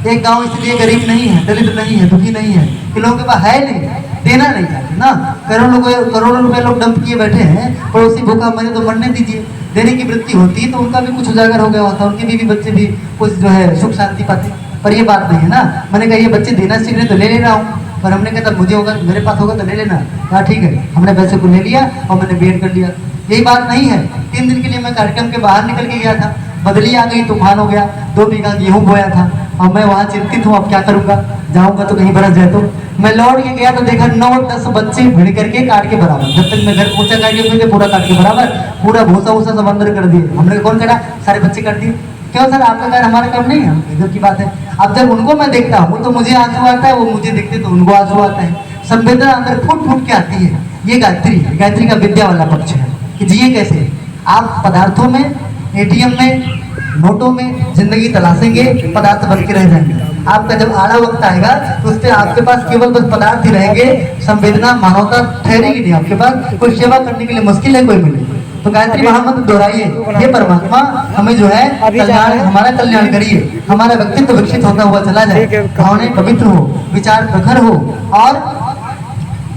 एक गांव इसलिए गरीब नहीं है, दलित नहीं है, दुखी नहीं है कि लोगों के पास है नहीं, देना नहीं चाहते ना। करोड़ों रुपए लोग डंप किए बैठे हैं, पड़ोसी भूखा मरे तो मरने दीजिए। देने की वृत्ति होती तो उनका भी कुछ उजागर हो गया होता, उनके बीवी बच्चे भी कुछ जो है सुख शांति पाते। पर ये बात नहीं है ना। मैंने कहा ये बच्चे देना सीख रहे तो ले रहा हूँ, पर हमने कहा तब मुझे होगा, मेरे पास होगा तो ले लेना। कहा ठीक है, हमने पैसे को ले लिया और मैंने बीएड कर लिया। यही बात नहीं है। 3 दिन के लिए मैं कार्यक्रम के बाहर निकल के गया था, बदली आ गई, तूफान हो गया, 2 बीघा गेहूं बोया था और मैं वहाँ चिंतित हूँ अब क्या करूंगा, जाऊंगा तो कहीं बरस जाए। तो मैं लौट के गया तो देखा 9-10 बच्चे भिड़ करके काट के बराबर, जब तक मैं घर पहुंचा काट पूरा काट के बराबर, पूरा भूसा वूसा सब अंदर कर दिए। हमने कौन करा, सारे बच्चे कर दिए। क्यों सर आपका कार्य हमारा काम नहीं है, इधर की बात है। अब जब उनको मैं देखता हूँ तो मुझे आंसू आता है, वो मुझे देखते तो उनको आंसू आता है। संवेदना अंदर फूट फूट के आती है। ये गायत्री है, गायत्री का विद्या वाला पक्ष है कि जिए कैसे। आप पदार्थों में, एटीएम में, नोटों में जिंदगी तलाशेंगे, पदार्थ बन के रह जाएंगे। आपका जब आड़ा वक्त आएगा तो उससे आपके पास केवल बस पदार्थ ही रहेंगे, संवेदना मानवता ठहरेगी नहीं आपके पास। कोई सेवा करने के लिए मुश्किल है कोई मिले। तो गायत्री महामंत्र दोहराइए, हे परमात्मा हमें जो है कल्याण, हमारा कल्याण करिए, हमारा व्यक्तित्व विकसित होता हुआ चला जाए, भावनाएं पवित्र हो, विचार प्रखर हो और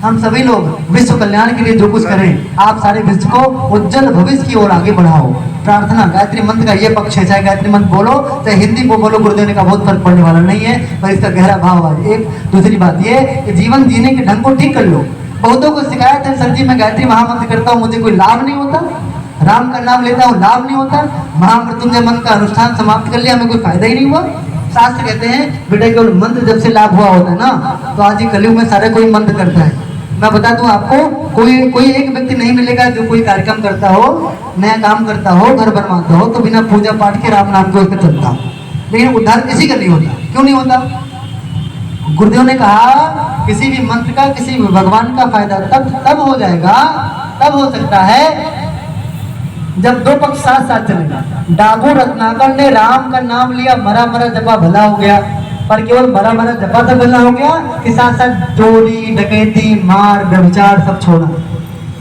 हम सभी लोग विश्व कल्याण के लिए जो कुछ करें, आप सारे विश्व को उज्जवल भविष्य की ओर आगे बढ़ाओ। प्रार्थना गायत्री मंत्र का ये पक्ष है, चाहे गायत्री मंत्र बोलो चाहे हिंदी को बोलो, गुरुदेव का बहुत फर्क पड़ने वाला नहीं है, पर इसका गहरा भाव है। एक दूसरी बात ये कि जीवन जीने के ढंग को ठीक कर लो। बहुतों को शिकायत है सर जी मैं गायत्री महामंत्र करता हूँ, मुझे कोई लाभ नहीं होता, राम का नाम लेता हूँ लाभ नहीं होता, महामृत्युंजय मंत्र का अनुष्ठान समाप्त कर लिया हमें कोई फायदा ही नहीं हुआ। शास्त्र कहते हैं बेटा केवल मंत्र जब से लाभ हुआ होता है ना, तो आज ही कलयुग में सारे कोई मंत्र करता है। मैं बता दूं आपको, कोई एक व्यक्ति नहीं मिलेगा जो कोई कार्यक्रम करता हो, नया काम करता हो, घर बनवाता हो तो बिना पूजा पाठ के राम नाम को लेकर चलता हो। लेकिन उद्धार किसी का नहीं होता। क्यों नहीं होता? गुरुदेव ने कहा किसी भी मंत्र का, किसी भी भगवान का फायदा तब हो जाएगा, तब हो सकता है जब 2 पक्ष साथ साथ चलेगा। डाकू रत्नाकर ने राम का नाम लिया, मरा मरा जपा भला हो गया, पर केवल मरा मरा जपा तो भला हो गया कि साथ साथ चोरी, डकैती, मार, व्यभिचार सब छोड़ा,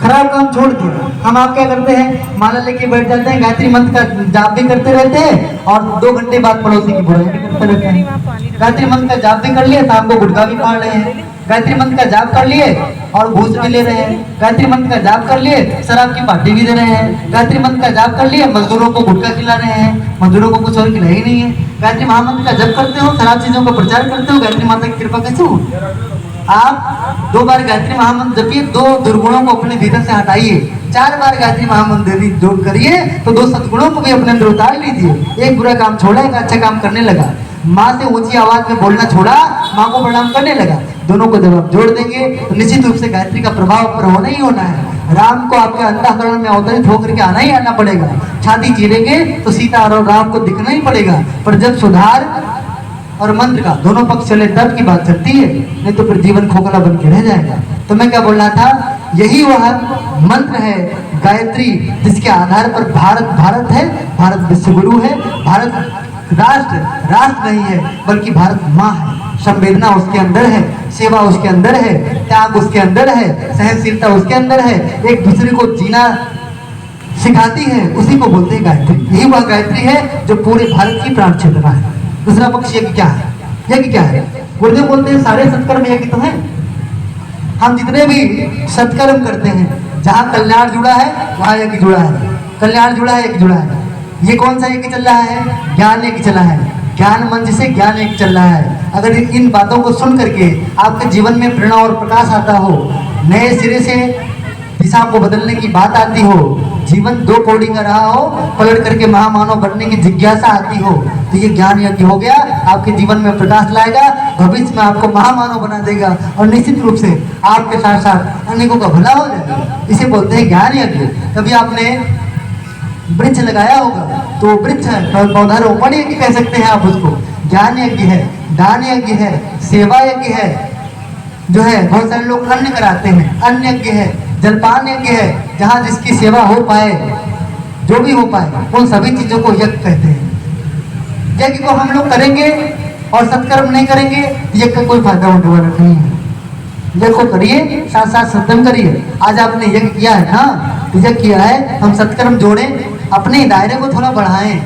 खराब काम छोड़ दिया। हम आप क्या करते हैं, माला लेके बैठ जाते हैं, गायत्री मंत्र का जाप भी करते रहते हैं और 2 घंटे बाद पड़ोसी की बुराई भी करते रहते हैं। गायत्री मंत्र का जाप भी कर लिए, शाम को गुटखा भी फाड़ रहे हैं। गायत्री मंत्र का जाप कर लिए और घूस भी ले रहे हैं। गायत्री मंत्र का जाप कर लिए, शराब की पार्टी भी दे रहे हैं। गायत्री मंत्र का जाप कर लिए, मजदूरों को गुटखा खिला रहे हैं, मजदूरों को कुछ और खिला ही नहीं है। गायत्री महामंत्र का जप करते हो, खराब चीजों का प्रचार करते हो, गायत्री माता की कृपा कैसे हो? आप 2 बार गायत्री महामंत्र जपिए, 2 दुर्गुणों को अपने भीतर से हटाइए। 4 बार गायत्री महामंत्र जोड़ करिए तो 2 सद्गुणों को भी अपने अंदर उतार लीजिए। एक बुरा काम छोड़ा, एक अच्छा काम करने लगा। माँ से ऊंची आवाज में बोलना छोड़ा, माँ को प्रणाम करने लगा। दोनों को जब आप जोड़ देंगे तो निश्चित रूप से गायत्री का प्रभाव पर होना ही होना है। राम को आपके अंतःकरण में अवतरित होकर के आना ही आना पड़ेगा। छाती चीरेंगे तो सीता और राम को दिखना ही पड़ेगा। पर जब सुधार और मंत्र का दोनों पक्ष चले तब की बात चलती है, नहीं तो फिर जीवन खोखला बन के रह जाएगा। तो मैं क्या बोल रहा था, यही वह मंत्र है गायत्री, जिसके आधार पर भारत है, भारत विश्व गुरु है, भारत राष्ट्र नहीं है बल्कि भारत माँ है। संवेदना उसके अंदर है, सेवा उसके अंदर है, त्याग उसके अंदर है, सहनशीलता उसके अंदर है, एक दूसरे को जीना सिखाती है, उसी को बोलते हैं गायत्री। यही वह गायत्री है जो पूरे भारत की प्राण चेतना है। दूसरा पक्ष यज्ञ क्या है? यज्ञ क्या है? गुरुदेव बोलते हैं सारे सत्कर्म यज्ञ तो है। हम जितने भी सत्कर्म करते हैं, जहाँ कल्याण जुड़ा है वहाँ यज्ञ जुड़ा है, कल्याण जुड़ा है यज्ञ जुड़ा है। ये कौन सा यज्ञ चल रहा है? ज्ञान यज्ञ चला है, ज्ञान मंच से ज्ञान यज्ञ चल रहा है। अगर इन बातों को सुन करके आपके जीवन में प्रेरणा और प्रकाश आता हो, नए सिरे से दिशा को बदलने की बात आती हो, जीवन 2 कौड़ी का रहा हो, पलट करके महामानव बनने की जिज्ञासा आती हो, तो ये ज्ञान यज्ञ हो गया, आपके जीवन में प्रकाश लाएगा, भविष्य में आपको महामानव बना देगा और निश्चित रूप से आपके साथ साथ अनेकों का भला हो जाएगा। इसे बोलते हैं ज्ञान यज्ञ। कभी आपने वृक्ष लगाया होगा तो वृक्ष है, पौधा रोपण यज्ञ कह सकते हैं आप उसको। ज्ञान यज्ञ है, दान यज्ञ है, सेवा यज्ञ है, जो है बहुत सारे लोग अन्न कराते हैं, अन्न यज्ञ है, जलपान यज्ञ है, जहाँ जिसकी सेवा हो पाए, जो भी हो पाए, उन सभी चीजों को यज्ञ कहते हैं। यज्ञ को हम लोग करेंगे और सत्कर्म नहीं करेंगे, यज्ञ का कोई फायदा होने वाला नहीं है। यज्ञ को करिए, साथ साथ सत्कर्म करिए। आज आपने यज्ञ किया है ना, यज्ञ किया है, हम सत्कर्म जोड़ें, अपने दायरे को थोड़ा बढ़ाएं।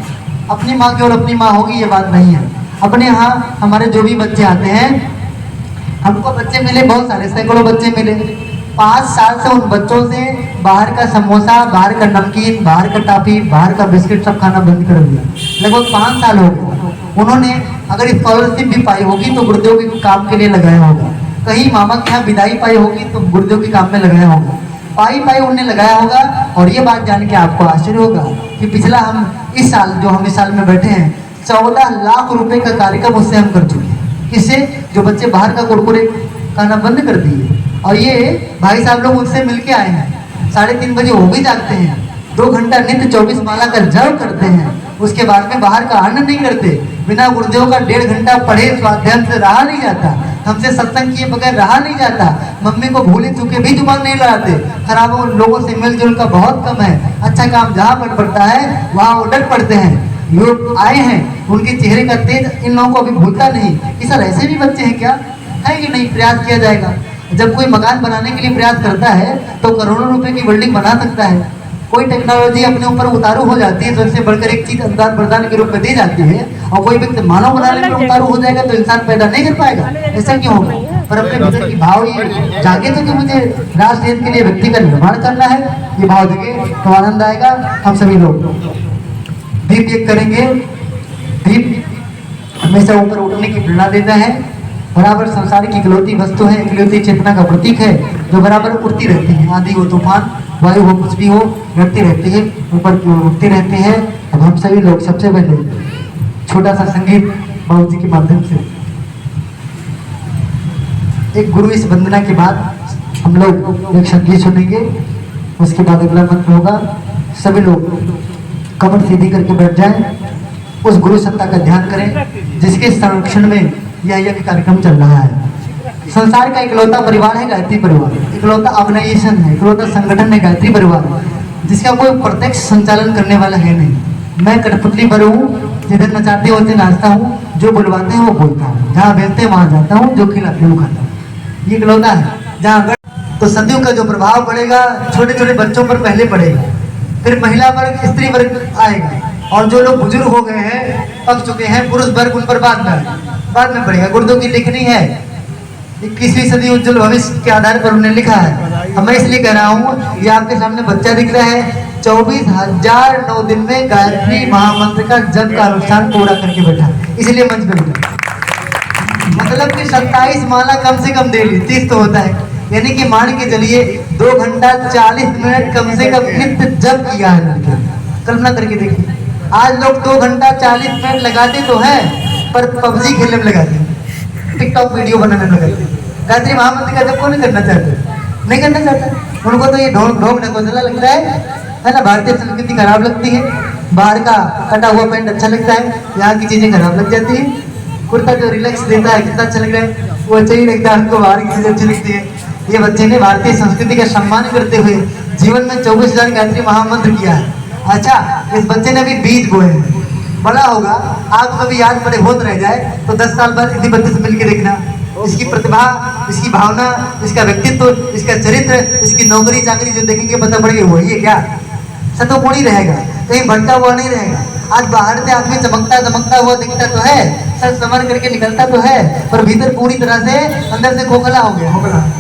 अपनी माँ केवल अपनी माँ होगी ये बात नहीं है। अपने यहाँ हमारे जो भी बच्चे आते हैं, हमको बच्चे मिले बहुत सारे, सैकड़ों बच्चे मिले। 5 साल से उन बच्चों से बाहर का समोसा, बाहर का नमकीन, बाहर का टॉफी, बाहर का बिस्किट सब खाना बंद कर दिया। लगभग 5 साल हो गए। उन्होंने अगर स्कॉलरशिप भी पाई होगी तो गुरुदेव के काम के लिए लगाया होगा, कहीं मामा के यहाँ विदाई पाई होगी तो गुरुदेव के काम में लगाया होगा, पाई उन्हें लगाया होगा। और ये बात जान के आपको आश्चर्य होगा कि पिछला हम इस साल में बैठे हैं, 14 लाख रुपए का कार्यक्रम उससे हम कर चुके हैं। इससे जो बच्चे बाहर का कुरकुरे खाना बंद कर दिए, और ये भाई साहब लोग उनसे मिलके आए हैं, 3:30 बजे वो भी जागते हैं, 2 घंटा नित्य 24 माला का जप करते हैं, उसके बाद में बाहर का अन्न नहीं करते। बिना गुरुदेव का 1.5 घंटा पढ़े स्वाध्याय से रहा नहीं जाता, हमसे सत्संग किए बगैर रहा नहीं जाता, मम्मी को भूले चुके भी जुबान नहीं लड़ाते, खराब लोगों से मिलजुल का बहुत कम है, अच्छा काम जहाँ पर पड़ता है वहाँ वो डट पड़ते हैं। लोग आए हैं, उनके चेहरे का तेज इन लोगों को अभी भूलता नहीं कि सर ऐसे भी बच्चे हैं क्या, है कि नहीं? प्रयास किया जाएगा। जब कोई मकान बनाने के लिए प्रयास करता है तो करोड़ों रुपए की बिल्डिंग बना सकता है। कोई टेक्नोलॉजी अपने ऊपर उतारू हो जाती है तो इससे बढ़कर एक चीज अनुदान प्रदान के रूप में दी जाती है, और कोई व्यक्ति मानव बनाने में उतारू हो जाएगा तो इंसान पैदा नहीं कर पाएगा। ऐसा क्यों होगा? पर अपने भीतर की भाव ये जागे तो कि मुझे राष्ट्र हित के लिए व्यक्ति का निर्माण करना है, ये भाव देंगे तो आनंद आएगा। हम सभी लोग दीप एक करेंगे। दीप हमेशा ऊपर उठने की प्रेरणा देता है, बराबर संसार की इकलौती वस्तु है, इकलौती चेतना का प्रतीक है, जो बराबर उड़ती रहती है, आंधी हो तूफान, वायु हो कुछ भी हो, लड़ती रहती है, ऊपर की ओर उठती रहती है। अब हम सभी लोग सबसे पहले छोटा सा संगीत बाबू जी के माध्यम से, एक गुरु इस वंदना के बाद हम लोग एक संगीत सुनेंगे, उसके बाद अगला मंत्र होगा। सभी लोग कमर सीधी करके बैठ जाएं, उस गुरु सत्ता का ध्यान करें जिसके संरक्षण में यह यज्ञ कार्यक्रम चल रहा है। संसार का इकलौता परिवार है गायत्री परिवार, इकलौता ऑर्गेनाइजेशन है, इकलौता संगठन है गायत्री परिवार, जिसका कोई प्रत्यक्ष संचालन करने वाला है नहीं। मैं कठपुतली पर हूँ, जिधर नचाते होते नाचता हूँ, जो बुलवाते हैं वो बोलता हूँ, जहाँ भेजते हैं वहाँ जाता हूँ, जो खिलाते हैं वो खाता हूँ। ये इकलौता है जहाँ तो सदियों का जो प्रभाव पड़ेगा छोटे छोटे बच्चों पर पहले पड़ेगा, फिर महिला वर्ग, स्त्री वर्ग आएगा, और जो लोग बुजुर्ग हो गए हैं, पक चुके हैं, पुरुष वर्ग, उन पर बाद में पड़ेगा। गुरुदेव की लिखनी है 21वीं सदी उज्जवल भविष्य के आधार पर उन्होंने लिखा है। अब मैं इसलिए कह रहा हूँ, ये आपके सामने बच्चा दिख रहा है, 24,009 दिन में गायत्री महामंत्र का जप का अनुष्ठान पूरा करके बैठा, इसलिए मंच पे बैठा। मतलब कि 27 माला कम से कम डेली, 30 तो होता है, यानी कि मान के चलिए 2 घंटा 40 मिनट कम से कम नित्य जप किया है लड़के। कल्पना करके देखिए, आज लोग 2 घंटा 40 मिनट लगाते तो है, पर पबजी खेलने में लगाते हैं, टिकटॉक वीडियो बनाने में लगाते हैं। गायत्री महामंत्र का जब कौन करना चाहते, नहीं करना चाहता। उनको तो ये ढोंग ढोंग ढकोसला लगता है ना। भारतीय संस्कृति खराब लगती है, बाहर का कटा हुआ पैंट अच्छा लगता है, यहाँ की चीजें खराब लग जाती है। कुर्ता जो रिलैक्स देता है कितना अच्छा लग रहा है, वो अच्छा ही लगता है, हमको बाहर की चीजें अच्छी लगती है। ये बच्चे ने भारतीय संस्कृति का सम्मान करते हुए जीवन में 24,000 गायत्री महामंत्र किया है। अच्छा, इस बच्चे ने भी बीज बोए हैं, बड़ा होगा, आप कभी याद बड़े होत रह जाए तो 10 साल बाद इसी बच्चे से मिलकर देखना, इसकी प्रतिभा, इसकी भावना, इसका व्यक्तित्व, इसका चरित्र, इसकी नौकरी चाकरी जो देखेंगे पता पड़ेगा वही है क्या, सतोगुण ही रहेगा, कहीं भटका हुआ नहीं रहेगा। आज बाहर से आदमी चमकता हुआ दिखता तो है, सच समझ करके निकलता तो है, पर भीतर पूरी तरह से अंदर से खोखला हो गया।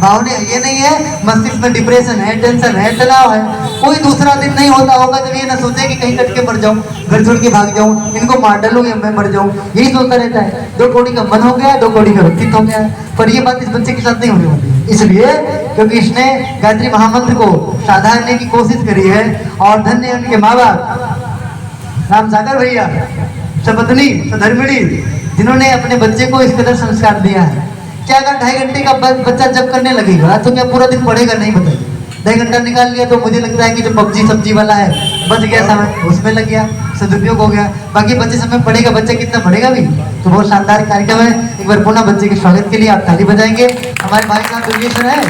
भावना ये नहीं है, मस्तिष्क में डिप्रेशन है, टेंशन है, तनाव है। कोई दूसरा दिन नहीं होता होगा जब ये ना सोचे कि कहीं कट के मर जाऊं, घर छोड़ के भाग जाऊं, इनको मार डालूं या मैं मर जाऊं, यही सोचता रहता है। 2 कौड़ी का मन हो गया, 2 कौड़ी का व्यक्तित्व हो गया, पर ये बात इस बच्चे के साथ नहीं होने वाली, इसलिए क्योंकि इसने गायत्री महामंत्र को साधारने की कोशिश करी है। और धन्य उनके माँ बाप राम सागर भैया, सपत्नी, सधर्मिणी, जिन्होंने अपने बच्चे को इस कदर संस्कार दिया है। क्या अगर 2.5 घंटे का बच्चा जब करने लगेगा तो क्या पूरा दिन पढ़ेगा? नहीं, बताइए। 2.5 घंटा निकाल लिया तो मुझे लगता है कि जो पबजी सब्जी वाला है बच गया समय, उसमें लग गया, सदुपयोग हो गया। बाकी बच्चे समय पढ़ेगा, बच्चा कितना पढ़ेगा भी। तो बहुत शानदार कार्यक्रम है। एक बार पुनः बच्चे के स्वागत के लिए आप ताली बजाएंगे। हमारे भाई साहब दुर्गेश्वर है,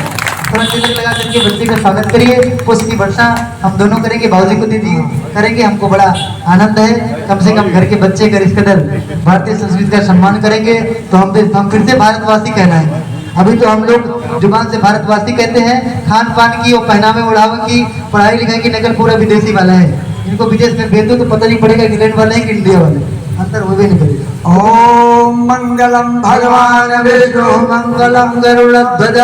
थोड़ा तिलक लगा करके बच्चे का स्वागत करिए। पुष्प की वर्षा हम दोनों करेंगे, बाबूजी को दे दिए, करेंगे। हमको बड़ा आनंद है, कम से कम घर के बच्चे अगर इस कदर भारतीय संस्कृति का सम्मान करेंगे तो हम फिर से भारतवासी कहलाएंगे। अभी तो हम लोग जुबान से भारतवासी कहते हैं, खान पान की और पहनावे ओढ़ावे की, पढ़ाई लिखाई की नकल पूरा विदेशी वाला है। इनको विदेश में भेज दो तो पता नहीं पड़ेगा इंग्लैंड वाले हैं कि इंडिया वाले, अंतर वो भी नहीं करेगा। ओम मंगलम भगवान विष्णु मंगलम गरुड़ध्वज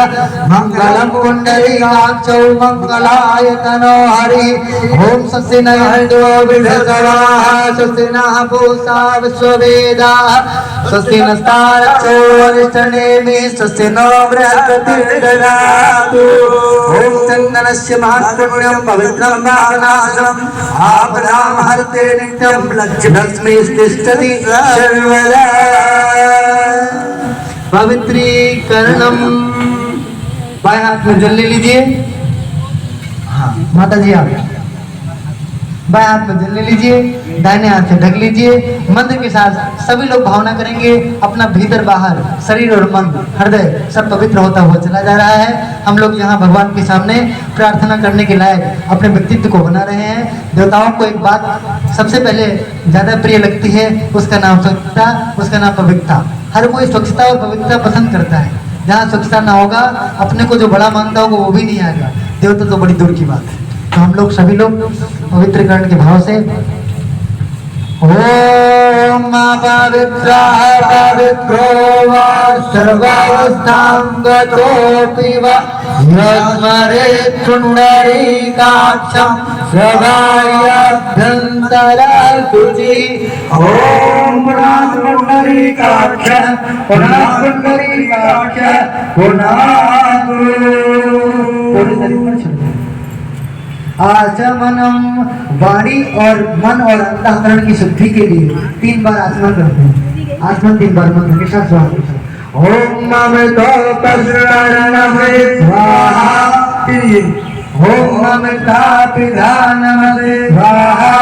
मंगलम पुंडरीकाक्षौ मंगलाय तनो हरि। ओम स्वस्ति न इंद्रो विधर्षवाः स्वस्ति नः पूषा विश्ववेदाः स्वस्ति नस्तारक्षो अरिष्टनेमि स्वस्ति नो बृहस्पतिर्दधातु। ओम चन्दनस्य महात्म्यं पवित्रं नाशनम् आपदां हरते नित्यं लक्ष्मी तिष्ठति सर्वदा। पवित्रीकरणम, बाएं हाथ में जल ले लीजिए। हाँ माता जी, आप बाएं हाथ में जल ले लीजिए, दाहिने हाथ से ढक लीजिए। मंत्र के साथ सभी लोग भावना करेंगे, अपना भीतर बाहर शरीर और मन हृदय सब पवित्र होता हुआ चला जा रहा है। हम लोग यहाँ भगवान के सामने प्रार्थना करने के लायक अपने व्यक्तित्व को बना रहे हैं। देवताओं को एक बात सबसे पहले ज्यादा प्रिय लगती है, उसका नाम स्वच्छता, उसका नाम पवित्रता। हर कोई स्वच्छता और पवित्रता पसंद करता है। जहाँ स्वच्छता ना होगा, अपने को जो बड़ा मानता होगा वो भी नहीं आएगा, देवता तो बड़ी दूर की बात है। तो हम लोग सभी लोग पवित्रकरण के भाव से ओम पवित्रः पवित्रो वा सर्वावस्थां गतोऽपि वा यस्मरेत् पुण्डरीकाक्षं सभायाभ्यन्तरार्तुजि। ओम पुण्डरीकाक्ष पुण्डरीकाक्ष आचमनम, वाणी और मन और अंतःकरण की शुद्धि के लिए 3 बार आचमन करते हैं। आचमन 3 बार मंत्र के साथ स्वाहा। ओम नमो तस्सरणमे स्वाहा। ओम नमः पिधानमते स्वाहा।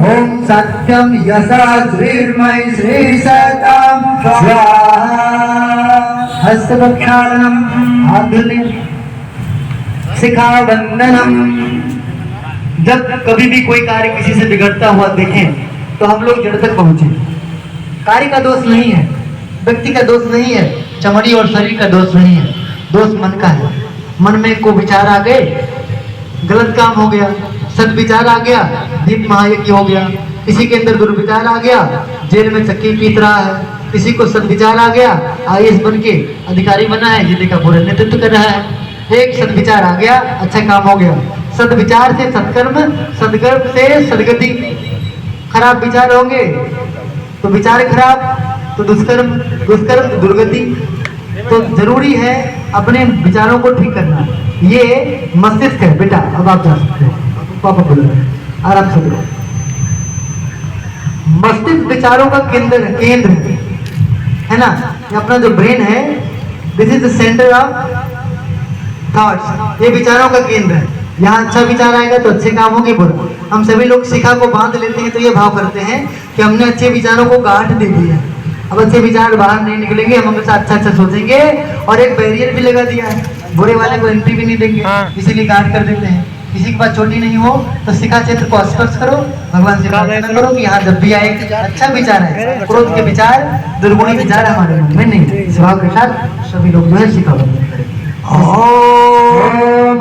ओम सत्यम यशा श्रीर्मयि श्री सताम स्वाहा। हस्त प्रक्षालनम, हाथ धुलने, शिखा वंदनम। जब कभी भी कोई कार्य किसी से बिगड़ता हुआ देखें तो हम लोग जड़ तक पहुंचे। कार्य का दोष नहीं है, व्यक्ति का दोष नहीं है, चमड़ी और शरीर का दोष नहीं है, दोष मन का है। मन में को विचार आ गए, गलत काम हो गया, सदविचार आ गया, दीप महायज्ञ हो गया। किसी के अंदर दुर्विचार आ गया, जेल में चक्की पीत रहा है। किसी को सदविचार आ गया, IAS बन के अधिकारी बना है, जिले का पूरा नेतृत्व कर रहा है। एक सदविचार आ गया, अच्छा काम हो गया। सदविचार से सत्कर्म, सदकर्म से सदगति। खराब विचार होंगे तो विचार खराब, तो दुष्कर्म, दुष्कर्म तो दुर्गति। तो जरूरी है अपने विचारों को ठीक करना। ये मस्तिष्क है बेटा। अब आप जा सकते हो, पापा बोल रहे हैं, आराम से बोलो। मस्तिष्क विचारों का केंद्र है ना। ये अपना जो ब्रेन है, this is the centre of thoughts, ये विचारों का केंद्र है। यहाँ अच्छा विचार आएगा तो अच्छे काम होंगे, बुरा। हम सभी लोग शिखा को बांध लेते हैं तो ये भाव करते हैं कि हमने अच्छे विचारों को गांठ दे दिया है, अब अच्छे विचार बाहर नहीं निकलेंगे, हम हमेशा अच्छा अच्छा सोचेंगे। और एक बैरियर भी लगा दिया है, बुरे वाले को एंट्री भी नहीं देंगे, इसीलिए गांठ कर देते हैं। किसी के पास चोटी नहीं हो तो शिखा क्षेत्र को स्पर्श करो, भगवान से प्रार्थना करो कि यहाँ जब भी आए अच्छा विचार है, क्रोध के विचार, दुर्गुणी विचार हमारे मन में नहीं। स्वभाव के साथ सभी लोग जो है शिखा बंधन करें। ओम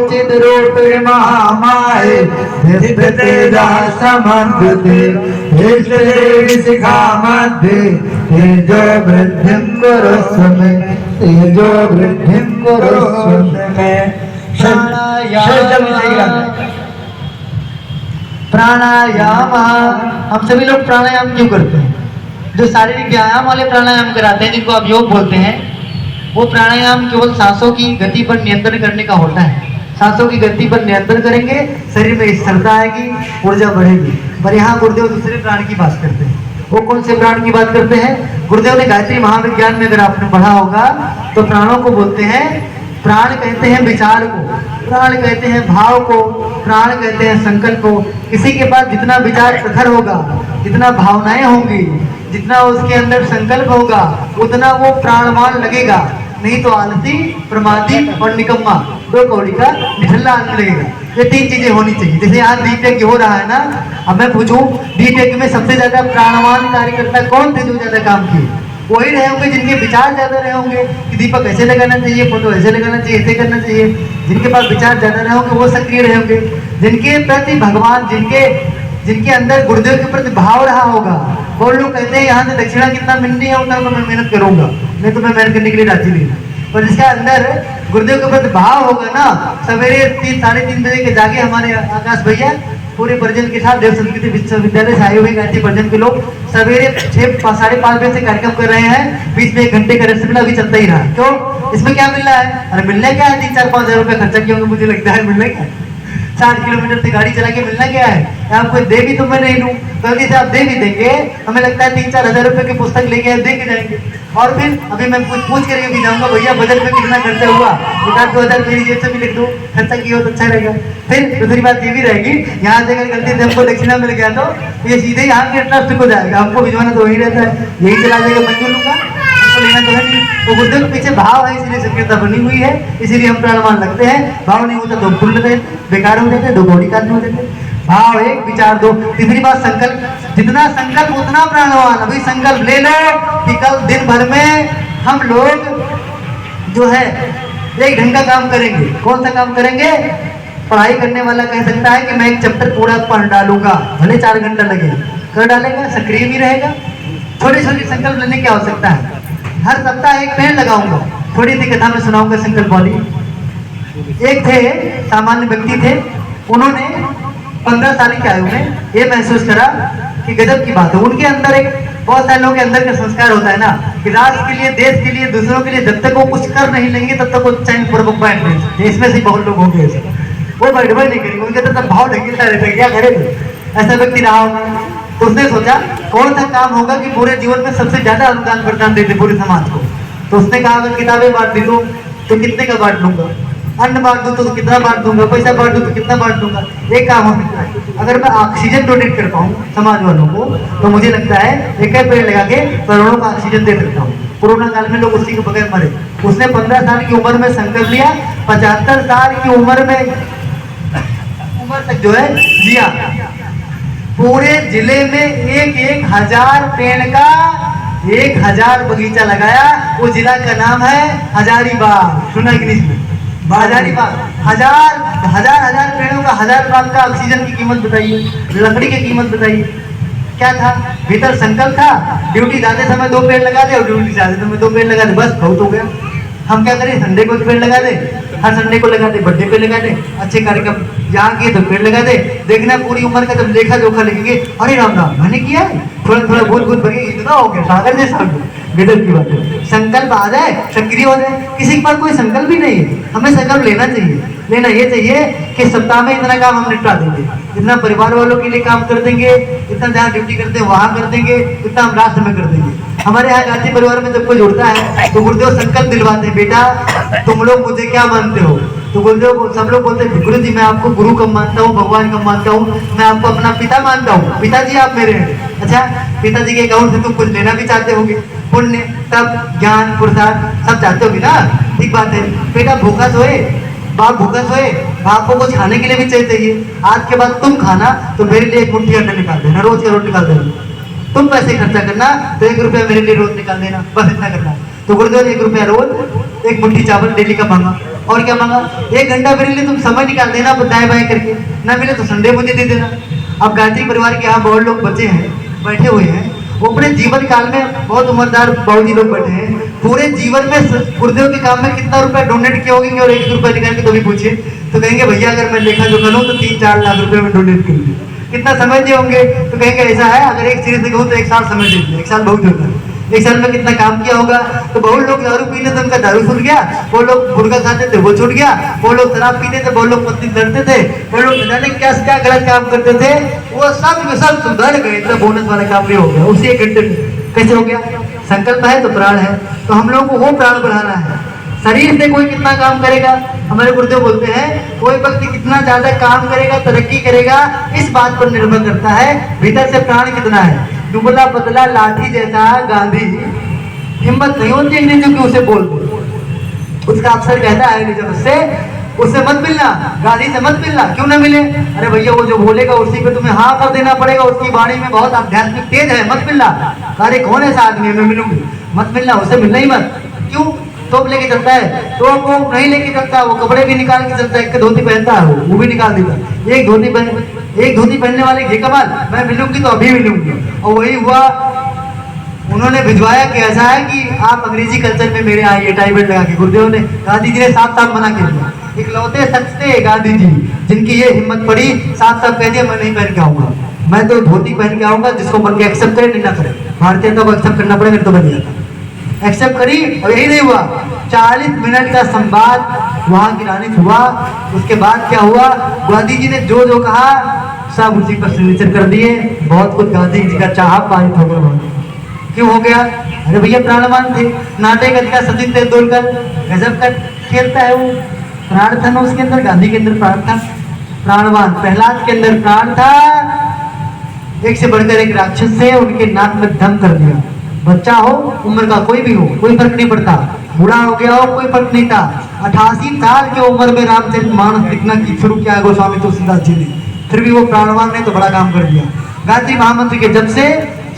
चिद्रूपे महामाये दिव्य तेजा समन्विते ईश्वरी शिखा मध्ये तेजो वृद्धिं कुरुष्व मे, तेजो वृद्धिं कुरुष्व मे। प्राणायाम, हम सभी लोग प्राणायाम क्यों करते हैं? जो शारीरिक व्यायाम वाले प्राणायाम कराते हैं, जिनको आप योग बोलते हैं, वो प्राणायाम केवल सांसों की गति पर नियंत्रण करने का होता है। सांसों की गति पर नियंत्रण करेंगे, शरीर में स्थिरता आएगी, ऊर्जा बढ़ेगी। पर यहाँ गुरुदेव दूसरे प्राण की बात करते हैं। वो कौन से प्राण की बात करते हैं? गुरुदेव ने गायत्री महाविज्ञान में अगर आपने पढ़ा होगा तो प्राणों को बोलते हैं, प्राण कहते हैं विचार को, प्राण कहते हैं भाव को, प्राण कहते हैं संकल्प को। किसी के पास जितना विचार प्रखर होगा, जितना भावनाएं होंगी, जितना उसके अंदर संकल्प होगा, उतना वो प्राणवान लगेगा। नहीं तो आलसी, प्रमादी और निकम्मा, दो कौड़ी का ढिल्ला आदमी लगेगा। ये तीन चीजें होनी चाहिए। जैसे आज डीटेक हो रहा है ना, अब मैं पूछूं डीटेक में सबसे ज्यादा प्राणवान कार्यकर्ता कौन थे जो ज्यादा काम किए? वही रहे होंगे जिनके विचार ज्यादा रहे होंगे कि दीपक ऐसे लगाना चाहिए, फोटो ऐसे लगाना चाहिए, ऐसे करना चाहिए। जिनके पास विचार ज्यादा रहे होंगे वो सक्रिय रहे होंगे। जिनके प्रति भगवान, जिनके अंदर गुरुदेव के प्रति भाव रहा होगा, वो लोग कहते हैं यहाँ से दक्षिणा कितना मिलनी है उतना तो मैं मेहनत करूंगा, नहीं तो मैं मेहनत करने के लिए राजी नहीं। पर जिसके अंदर गुरुदेव के प्रति भाव होगा ना, सवेरे 3 साढ़े 3 बजे के जागे हमारे आकाश भैया पूरे परिजन के साथ देव संस्कृति विश्वविद्यालय से आए हुए गायत्री परिजन के लोग सवेरे 6 साढ़े 5 बजे से कार्यक्रम कर रहे हैं। बीच में 1 घंटे का रेस्ट मिला, अभी चलता ही रहा। क्यों? इसमें क्या मिल रहा है? अरे मिलने क्या है? 3-4-5 हजार रुपये खर्चा किया होंगे, मुझे लगता है। मिलने क्या? 4 किलोमीटर से गाड़ी चला के मिलना क्या है? आपको दे भी तो मैं नहीं लूँ, गलती से आप दे भी देंगे, हमें लगता है 3-4 हजार रुपये की पुस्तक लेके दे के जाएंगे। और फिर अभी मैं पूछ करके भी जाऊंगा, भैया बजट में कितना खर्चा हुआ, 1-2 हजार मेरी जेब से भी लिख दूँ, खर्चा किया हो तो अच्छा रहेगा। फिर दूसरी बात ये भी रहेगी, यहाँ से अगर गलती से हमको दक्षिणा मिल गया तो ये सीधे यहाँ के ट्रस्ट को जाएगा, हमको भिजवाना तो वही रहता है, यही चला जाएगा, मैं क्यों लूँगा? लेना तो है नहीं। तो गुरुदेव के पीछे भाव है, इसलिए सक्रियता बनी हुई है, इसीलिए हम प्राणवान लगते हैं। भाव नहीं होता तो भूल जाते, बेकार हो जाते, 2 कौड़ी काटने हो जाते। भाव 1, विचार 2। तीसरी बात संकल्प, जितना संकल्प उतना प्राणवान। अभी संकल्प ले लो कि कल दिन भर में हम लोग जो है एक ढंग का काम करेंगे। कौन सा काम करेंगे? पढ़ाई करने वाला कह सकता है कि मैं एक चैप्टर पूरा पढ़ डालूंगा, भले 4 घंटा लगे, कर डालेगा, सक्रिय भी रहेगा। छोटी छोटी संकल्प लेने की आवश्यकता है। हर सप्ताह 1 पेड़ लगाऊंगा। थोड़ी सी कथा में सुनाऊंगा संकल्प वाली। एक थे, सामान्य व्यक्ति थे, उन्होंने 15 साल की आयु में ये महसूस करा कि गजब की बात है। उनके अंदर एक, बहुत सारे लोगों के अंदर का संस्कार होता है ना कि राष्ट्र के लिए, देश के लिए, दूसरों के लिए जब तक वो कुछ कर नहीं लेंगे तब तक वो चैन पूर्वक बैठ नहीं सकते। इसमें से बहुत लोग होंगे ऐसे, वो बैठवा नहीं करेंगे, उनके तब भाव ढकेलता रहता है, क्या करेंगे? ऐसा व्यक्ति रहा होगा। तो उसने सोचा कौन सा काम होगा कि पूरे जीवन में सबसे ज्यादा अनुदान प्रदान देते पूरे समाज को। तो उसने कहा अगर किताबें बांट दी तो कितने का बांट लूंगा, अन्न बांट दूं तो कितना बांट दूंगा, पैसा बांट दूं तो कितना बांट दूंगा। एक काम हो सकता है, अगर मैं ऑक्सीजन डोनेट कर पाऊँ समाज वालों को तो मुझे लगता है 1 पेड़ लगा के करोड़ों का ऑक्सीजन दे सकता हूँ। कोरोना काल में लोग उसी के बगैर मरे। उसने 15 साल की उम्र में संकल्प लिया, 75 साल की उम्र तक जो है जिया। पूरे जिले में 1,000 पेड़ का 1,000 बगीचा लगाया। वो जिला का नाम है हजारीबाग। सुना कि नहीं? हजारीबाग। हजार पेड़ों का 1000 बाग का ऑक्सीजन की कीमत बताइए, लकड़ी की कीमत बताइए। क्या था? भीतर संकल्प था, ड्यूटी जाते समय 2 पेड़ लगा दे और ड्यूटी जाते समय 2 पेड़ लगा दे, बस बहुत हो गया। हम क्या करें? संडे को पेड़ लगा दे, हर संडे को लगा दे, बर्थडे पे लगा दे, अच्छे कार्यक्रम जहाँ किए तो पेड़ लगा दे। देखना पूरी उम्र का जब लेखा जोखा लिखेंगे, अरे राम राम मैंने किया है, थोड़ा थोड़ा बहुत बहुत भगे, इतना हो गया सागर जैसा। गजब की बात है। संकल्प आ जाए, सक्रिय हो जाए। किसी के पास कोई संकल्प ही नहीं है, हमें संकल्प लेना चाहिए। लेना ये चाहिए कि सप्ताह में इतना काम हम निपटा देंगे, इतना परिवार वालों के लिए काम कर देंगे, इतना जहाँ ड्यूटी करते हैं वहाँ कर देंगे, इतना हम राष्ट्र में कर देंगे। हमारे यहाँ गांधी परिवार में जब कोई जुड़ता है तो गुरुदेव संकल्प दिलवाते हैं, बेटा तुम लोग मुझे क्या मानते हो? तो गुरुदेव सब लोग बोलते हैं, गुरु जी मैं आपको गुरु कब मानता हूँ, भगवान कब मानता हूँ, मैं आपको अपना पिता मानता हूँ, पिताजी आप मेरे हैं। अच्छा, पिताजी के अकाउंट से तुम कुछ लेना भी चाहते होगे, पुण्य तप ज्ञान पुरुषार्थ सब चाहते होगे ना, ठीक बात है। बेटा भूखा सोए, बाप भूखा सोए, बाप को कुछ खाने के लिए भी चाहिए। आज के बाद तुम खाना तो मेरे लिए एक मुट्ठी अंडा निकाल देना, रोज का रोज निकाल देना। तुम पैसे खर्चा करना तो 1 रुपया मेरे लिए रोज निकाल देना, बस इतना करना। तो गुरुदेव ने 1 रुपया रोज, 1 मुट्ठी चावल डेली का मांगा। और क्या मांगा? 1 घंटा मेरे लिए तुम समय निकाल देना, दाएं बाएं करके, ना मिले तो संडे मुझे दे देना। अब गायत्री परिवार के यहाँ बहुत लोग बचे हैं, बैठे हुए हैं, वो अपने जीवन काल में बहुत उम्रदार बाबूजी लोग बैठे हैं, पूरे जीवन में गुरुदेव के काम में कितना रुपया डोनेट किए होंगे, और 1 रुपया निकाल के तो भी पूछिए तो कहेंगे भैया अगर मैं लेखा जो करूँ तो 3-4 लाख रुपए में डोनेट करूँगी। कितना समय दिए होंगे? तो कहेंगे ऐसा है, अगर एक सिरे से कहूँ तो 1 साल समय दे दिया, 1 साल बहुत होता है। 1 साल में कितना काम किया होगा? तो बहुत लोग दारू पीते थे, उनका दारू छूट गया, वो लोग मुर्गा खाते थे वो छूट गया, वो लोग शराब पीते थे, वो लोग पत्नी लड़ते थे, वो लोग जाने क्या क्या गलत काम करते थे, वो सब सुधर गए। इतना बोनस वाला काम भी हो गया उसी 1 घंटे में। कैसे हो गया? संकल्प है तो प्राण है, तो हम लोगों को वो प्राण बढ़ाना है। शरीर से कोई कितना काम करेगा, हमारे गुरुदेव बोलते हैं कोई व्यक्ति कितना ज्यादा काम करेगा, तरक्की करेगा, इस बात पर निर्भर करता है भीतर से प्राण कितना है। दुबला पतला लाठी जैसा गांधी, हिम्मत नहीं होती अंग्रेजों की उसे बोल दो। उसका अफसर कहता है अंग्रेजों से, उससे मत मिलना, गांधी से मत मिलना। क्यों ना मिले? अरे भैया वो जो बोलेगा उसी पे तुम्हें हाँ कर देना पड़ेगा, उसकी वाणी में बहुत आध्यात्मिक तेज है, मत मिलना। अरे कौन ऐसा आदमी है मैं मिलूंगी? मत मिलना, उसे मिलना ही मत। क्यों? तोप लेके चलता है, तो वो नहीं लेके चलता, वो कपड़े भी निकाल के चलता है, एक धोती पहनता है वो भी निकाल देता है। एक धोती पहनने वाले ये कमाल, मैं मिलूंगी तो अभी मिलूंगी। और वही हुआ, उन्होंने भिजवाया कि ऐसा है कि आप अंग्रेजी कल्चर में मेरे आइए टाई बेल्ट लगा के। गुरुदेव ने, गांधी जी ने साफ साफ मना कर दिया। इकलौते शख्स थे गांधी जी जिनकी ये हिम्मत पड़ी, साफ साफ कह दिया मैं नहीं पहन के आऊंगा, मैं तो धोती पहन के आऊंगा, जिसको मन के एक्सेप्ट करे नहीं ना करे, भारतीयता को एक्सेप्ट करना पड़ेगा तो बन जाता। एक्सेप्ट करी और यही नहीं हुआ, 40 मिनट का संवाद वहां की रानी हुआ। उसके बाद क्या हुआ? गांधी जी ने जो जो कहा सब उसी पर सिग्नेचर कर दिए। बहुत कुछ गांधी जी का चाह पारित हो गया। क्यों हो गया? अरे भैया प्राणवान थे। नाटक का सचिन तेंदुलकर गजब का खेलता है, वो प्राण था ना उसके अंदर, गांधी के अंदर प्राण था, प्राणवान। प्रहलाद के अंदर प्राण था, एक से बढ़कर एक राक्षस से उनके नाक में दम कर दिया। बच्चा हो, उम्र का कोई भी हो, कोई फर्क नहीं पड़ता, बूढ़ा हो गया हो, कोई फर्क नहीं था। 88 साल की उम्र में रामचरितमानस लिखना शुरू किया है गोस्वामी तुलसीदास जी ने, फिर भी वो प्राणवान ने तो बड़ा काम कर दिया। गायत्री महामंत्र के जब से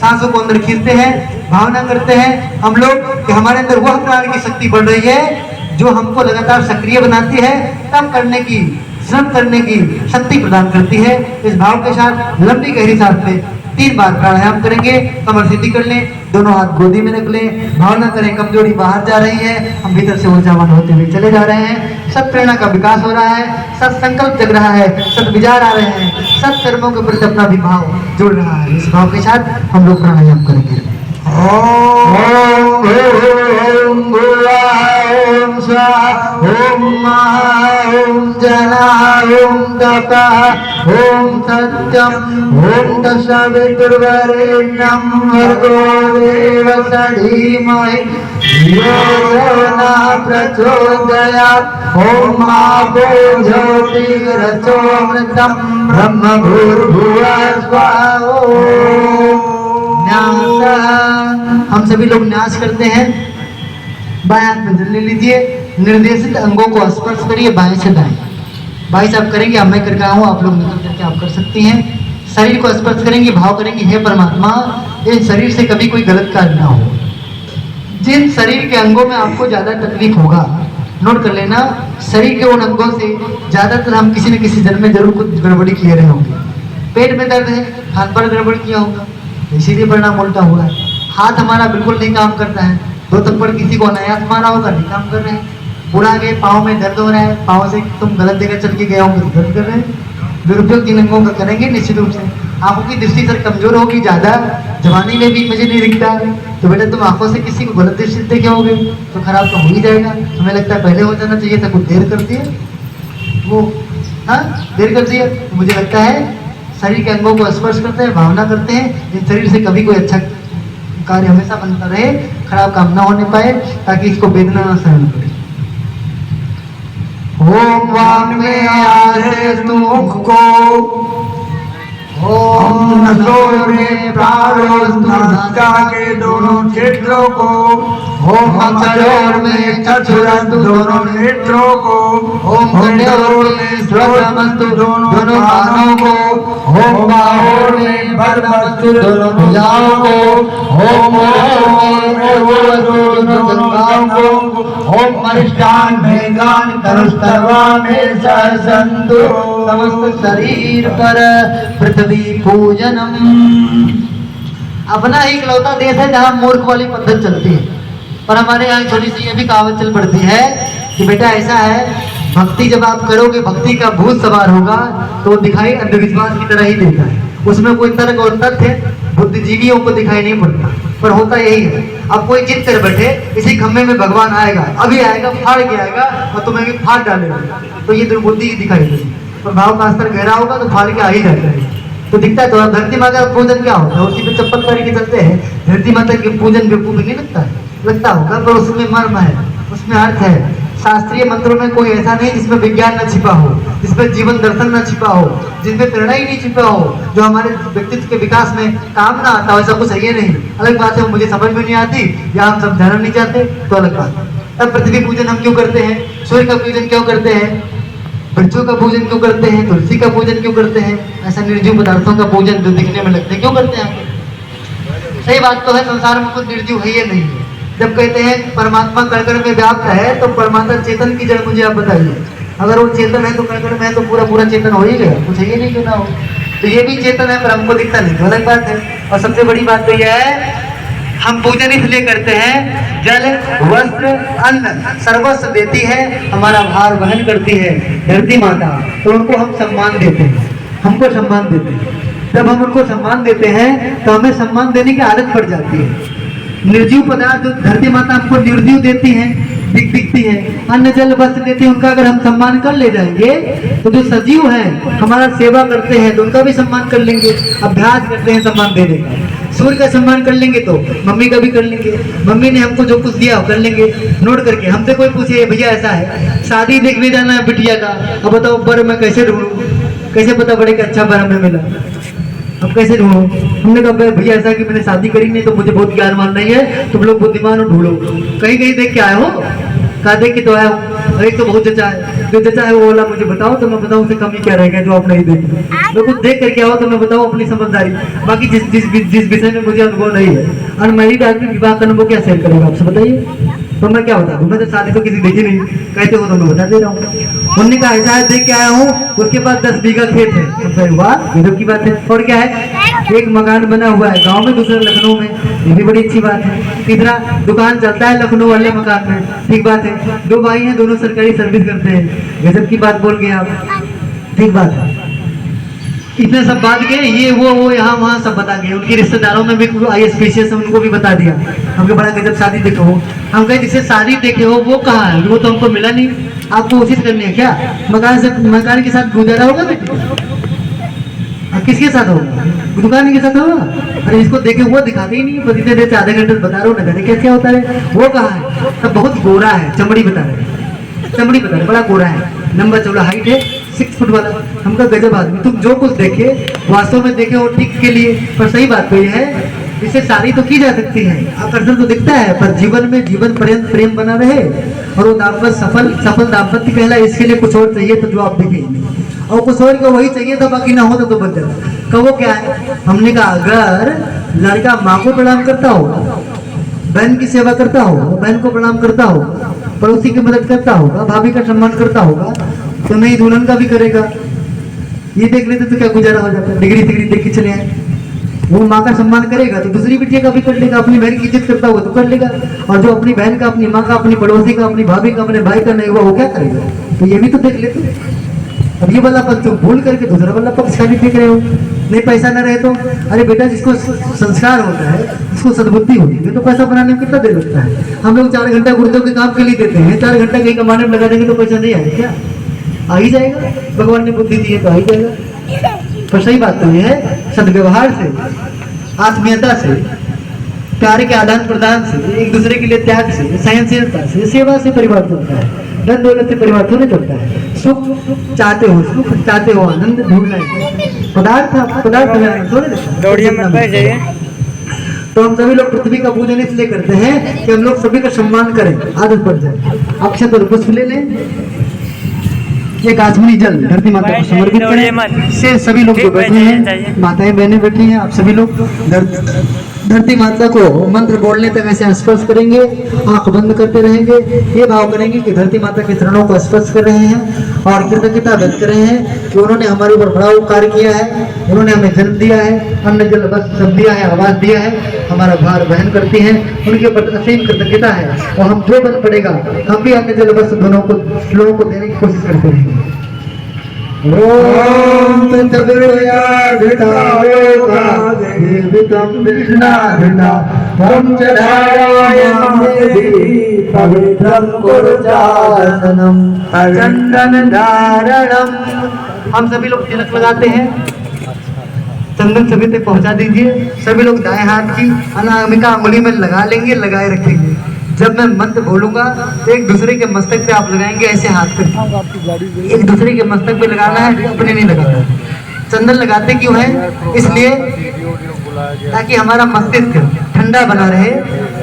सांसों को अंदर खींचते हैं, भावना करते हैं हम लोग कि हमारे अंदर वह प्राण की शक्ति बढ़ रही है जो हमको लगातार सक्रिय बनाती है, तब करने की, श्रम करने की शक्ति प्रदान करती है। इस भाव के साथ लंबी गहरी सांस लें, 3 बार प्राणायाम करेंगे, कमर सीधी कर लें, दोनों हाथ गोदी में रख लें, भावना करें कमजोरी बाहर जा रही है, हम भीतर से ऊर्जावान होते हुए चले जा रहे हैं। सत प्रेरणा का विकास हो रहा है, सत संकल्प जग रहा है, सत विचार आ रहे हैं, सत कर्मों के प्रति अपना भी भाव जुड़ रहा है। इस भाव के साथ हम लोग प्राणायाम करेंगे। ओम ओम जना ओम तपा ओम सत्यम ओम तत्सवितुर्वरेण्यं भर्गो देवस्य धीमहि धियो यो न प्रचोदयात्। ओम आपो ज्योतिरसोमृतं ब्रह्म भूर्भुवः स्वः। हम सभी लोग न्यास करते हैं। बाएं हाथ में जल ले लीजिए, निर्देशित अंगों को स्पर्श करिए बाएं से दाएं। भाई साहब करेंगे, अब मैं करके आऊँ, आप लोग निकल करके आप कर सकती हैं। शरीर को स्पर्श करेंगे, भाव करेंगे, हे परमात्मा इस शरीर से कभी कोई गलत कार्य ना हो। जिन शरीर के अंगों में आपको ज्यादा तकलीफ होगा, नोट कर लेना, शरीर के उन अंगों से ज्यादातर हम किसी न किसी जन्म में जरूर कुछ गड़बड़ी किए रहे होंगे। पेट में दर्द है, हाथ पर गड़बड़ किया होगा, इसीलिए परिणाम उल्टा हुआ है। हाथ हमारा बिल्कुल नहीं काम करता है, 2 थप्पड़ किसी को अनायास मारा होगा, नहीं काम कर रहे हैं। बुढ़ा गए, पाँव में दर्द हो रहा है, पाँव से तुम गलत जगह चल के गए होंगे तो दर्द कर रहे हैं। दुरुपयोग 3 अंगों का करेंगे निश्चित रूप से। आंखों की दृष्टि सर कमजोर होगी ज़्यादा, जवानी में भी मुझे नहीं दिखता, तो बेटा तुम आंखों से किसी को गलत दृष्टि देखे होगे तो खराब तो हो ही जाएगा। हमें लगता है पहले हो जाना चाहिए था, कुछ देर कर दिए, वो हाँ देर कर दिया। तो मुझे लगता है शरीर के अंगों को स्पर्श करते हैं, भावना करते हैं, इन शरीर से कभी कोई अच्छा कार्य हमेशा बनता रहे, खराब काम ना होने पाए, ताकि इसको वेदना ना सहन करे। ओम वांग में आधे मुख को, ओम नसों में प्राणों नासिका के दोनों क्षेत्रों को, ओम मकरोर में चक्षुरंतु दोनों नेत्रों को, ओम कंडोर में श्रोत्रमस्तु दोनों कानों को, ओम बाहोर में बलमस्तु दोनों भुजाओं को, ओम दोनों जंघाओं को, ओम मरिष्ठान में गान तनुस्तवा में सहसंतु, समस्त शरीर पर पृथ्वी पूजनम। अपना ही इकलौता देश है जहाँ मूर्ख वाली पद्धति चलती है, पर हमारे यहाँ छोटी सी ये भी कहावत चल पड़ती है कि बेटा ऐसा है, भक्ति जब आप करोगे, भक्ति का भूत सवार होगा तो वो दिखाई अंधविश्वास की तरह ही देता है, उसमें कोई तर्क और तथ्य बुद्धिजीवियों को दिखाई नहीं पड़ता, पर होता यही है। अब कोई जिद कर बैठे इसी खम्भे में भगवान आएगा, अभी आएगा, फाड़ के आएगा और तुम्हें भी फाड़ डालेगा, तो ये दुर्बुद्धि दिखाई देगी। पर भाव का स्तर गहरा होगा तो फाड़ के आ ही जाता है। तो दिखता है तो धरती माता का पूजन क्या होता है, उसी पे चप्पल करके चलते हैं, धरती माता के पूजन बेवकूफी नहीं लगता है, लगता होगा, पर उसमें मर्म है, उसमें अर्थ है। शास्त्रीय मंत्रों में कोई ऐसा नहीं जिसमें विज्ञान न छिपा हो, जिसमें जीवन दर्शन न छिपा हो, जिसमें प्रेरणा ही नहीं छिपा हो, जो हमारे व्यक्तित्व के विकास में काम ना आता हो, ऐसा कुछ है ही नहीं। अलग बात है वो मुझे समझ में नहीं आती या हम समझाना नहीं चाहते तो अलग बात है। तब पृथ्वी पूजन हम क्यों करते हैं, सूर्य का पूजन क्यों करते हैं, वृक्षों का पूजन क्यों करते हैं, तुलसी का पूजन क्यों करते हैं, ऐसा निर्जीव पदार्थों का पूजन जो दिखने में लगते हैं क्यों करते हैं हम? सही बात तो है, संसार में कुछ निर्जीव है ही नहीं है। जब कहते हैं परमात्मा कण-कण में व्याप्त है, तो परमात्मा चेतन की जड़ मुझे आप बताइए, अगर वो चेतन है तो कण-कण में है तो पूरा पूरा चेतन हो ही गया, कुछ है ही नहीं क्यों ना हो। तो ये भी चेतन है पर हमको दिखता नहीं, तो अलग बात है। और सबसे बड़ी बात तो यह है, हम पूजन इसलिए करते हैं, जल वस्त्र अन्न सर्वस्व देती है, हमारा भार वहन करती है धरती माता, तो उनको हम सम्मान देते हैं, हमको सम्मान देते हैं। जब हम उनको सम्मान देते हैं तो हमें सम्मान देने की आदत पड़ जाती है। निर्जीव पदार्थ धरती माता हमको निर्जीव देती है, दिखती है, अन्न जल वस्त्र देती है, उनका अगर हम सम्मान कर ले जाएंगे तो जो सजीव हैं हमारा सेवा करते हैं तो उनका भी सम्मान कर लेंगे, अभ्यास करते हैं सम्मान देने का। सूर्य का सम्मान कर लेंगे तो मम्मी का भी कर लेंगे, मम्मी ने हमको जो कुछ दिया वो कर लेंगे नोट करके। हमसे कोई पूछे भैया ऐसा है शादी देखने जाना है बिटिया का, अब बताओ बर मैं कैसे ढूंढूं, कैसे पता पड़े कि अच्छा बर हमें मिला, अब कैसे ढूंढो? हमने कहा भैया ऐसा कि मैंने शादी करी नहीं तो मुझे बहुत ज्ञान मान नहीं है, तुम लोग बुद्धिमान हो, ढूंढो। कहीं कहीं देख के आए हो, कहा देख के तो आया हूँ, एक तो बहुत जचा है, जो जचा है वो वाला मुझे बताओ तो मैं बताऊँ उसे कमी क्या रहेगा जो आप नहीं देखें। मैं कुछ देख करके आओ तो मैं बताऊँ अपनी समझदारी, बाकी जिस विषय में मुझे अनुभव नहीं है। अनमैरिड आदमी विवाह का अनुभव क्या शेयर करेगा आपसे बताइए, तो मैं क्या बता दूं, मैं तो शादी तो किसी देखी नहीं, कहते हो तो मैं बता दे रहा हूँ। उन्होंने कहा ऐसा है देख के आया हूँ, उसके पास 10 बीघा खेत है। वाह गजब की बात है। और क्या है, एक मकान बना हुआ है गांव में, दूसरा लखनऊ में, ये भी बड़ी अच्छी बात है। तीसरा दुकान चलता है लखनऊ वाले मकान में, ठीक बात है। 2 भाई हैं, दोनों सरकारी सर्विस करते हैं, गजब की बात बोल गए आप, ठीक बात है। इतने सब बात गए, ये वो यहाँ वहाँ सब बता गए, उनके रिश्तेदारों में भी ISPCS उनको भी बता दिया, हमको बड़ा गजब शादी देखे हो। हम कहे जिससे शादी देखे हो वो कहाँ है, वो तो हमको मिला नहीं, आपको कोशिश करनी है क्या? मकान के साथ गुजारा होगा बेटी, किसके साथ होगा? दुकान के साथ होगा? अरे इसको देखे वो दिखाते ही नहीं, बस इतने देर से आधे घंटे बता रहा हूँ ना, जाने क्या होता है, वो कहाँ है? तब बहुत गोरा है, चमड़ी बता रहे, चमड़ी बता रहे, बड़ा गोरा है, लंबा चौड़ा हाइट है, 6 फुट वाला। हमका गजब आदमी, तुम जो कुछ देखे वास्तव में देखे हो ठीक के लिए, पर सही बात तो यह है इससे शादी तो की जा सकती है, आकर्षण तो दिखता है, पर जीवन में जीवन पर्यंत प्रेम बना रहे और वो दाम्पत्य सफल दाम्पत्य कहला, इसके लिए कुछ और चाहिए तो जो आप देखें, और कुछ और को वही चाहिए तो बाकी ना हो तो बच जाता। कब वो क्या है, हमने कहा अगर लड़का माँ को प्रणाम करता हो, बहन की सेवा करता हो, बहन को प्रणाम करता हो, पड़ोसी की मदद करता होगा, भाभी का सम्मान करता होगा, तो नहीं दुल्हन का भी करेगा। ये देख लेते तो क्या गुजारा हो जाता है, डिग्री देख के चले आए। वो माँ का सम्मान करेगा तो दूसरी बिटिया का भी कर लेगा, अपनी बहन की इज्जत करता होगा तो कर लेगा, और जो अपनी बहन का, अपनी माँ का, अपनी पड़ोसी का, अपनी भाभी का, अपने भाई का नहीं हुआ वो क्या करेगा? तो ये भी तो देख लेते। अब ये वाला पक्ष तुम भूल करके दूसरा वाला पक्ष खाली देख रहे हो। नहीं पैसा न रहे तो, अरे बेटा जिसको संस्कार होता है, जिसको सद्बुद्धि होती है, तो पैसा बनाने में कितना देर लगता है? हम लोग 4 घंटा गुरुदेव के काम के लिए देते हैं, 4 घंटा कहीं कमाने में लगा देंगे तो पैसा नहीं आएगा क्या? आ ही जाएगा, भगवान ने बुद्धि दी है तो आ ही जाएगा। पर सही बात तो यह है, सदव्यवहार से, आत्मीयता से, प्यार के आदान प्रदान से, एक दूसरे के लिए त्याग से, सहनशीलता से, सेवा से परिवार चलता है। धन दौलत से परिवार थोड़े चलता है। सुख चाहते हो, सुख चाहते हो, आनंद ढूंढना है, पदार्थ थोड़े। तो हम सभी लोग पृथ्वी का पूजन इसलिए करते हैं कि हम लोग सभी का सम्मान करें, आदत पड़ जाए। अक्षत और पुष्प ले लें, एक आचमनी जल धरती माता को समर्पित करें। से सभी लोग जो बैठे हैं, माताएं बहनें बैठी हैं, आप सभी लोग धरती माता को मंत्र बोलने तक ऐसे स्पर्श करेंगे, आंख बंद करते रहेंगे, ये भाव करेंगे कि धरती माता के चरणों को स्पर्श कर रहे हैं और कृतज्ञता व्यक्त कर रहे हैं कि उन्होंने हमारे ऊपर बड़ा उपकार किया है, उन्होंने हमें जन्म दिया है, अन्न जल वस्त्र सब दिया है, आवाज दिया है, हमारा भार वहन करती हैं, उनके ऊपर असीम कृतज्ञता है। और हम जो बन पड़ेगा हम भी अन्न जल वस्त्र दोनों को लोगों को देने की कोशिश करते रहेंगे। ओम चंदन धारणम। हम सभी लोग तिलक लगाते हैं, चंदन सभी तक पहुंचा दीजिए। सभी लोग दाएं हाथ की अनामिका अंगुली में लगा लेंगे, लगाए रखेंगे। जब मैं मंत्र बोलूंगा तो एक दूसरे के मस्तक पे आप लगाएंगे, ऐसे हाथ पे एक दूसरे के मस्तक पे लगाना है, अपने नहीं लगाना। चंदन लगाते क्यों है? इसलिए ताकि हमारा मस्तिष्क ठंडा बना रहे,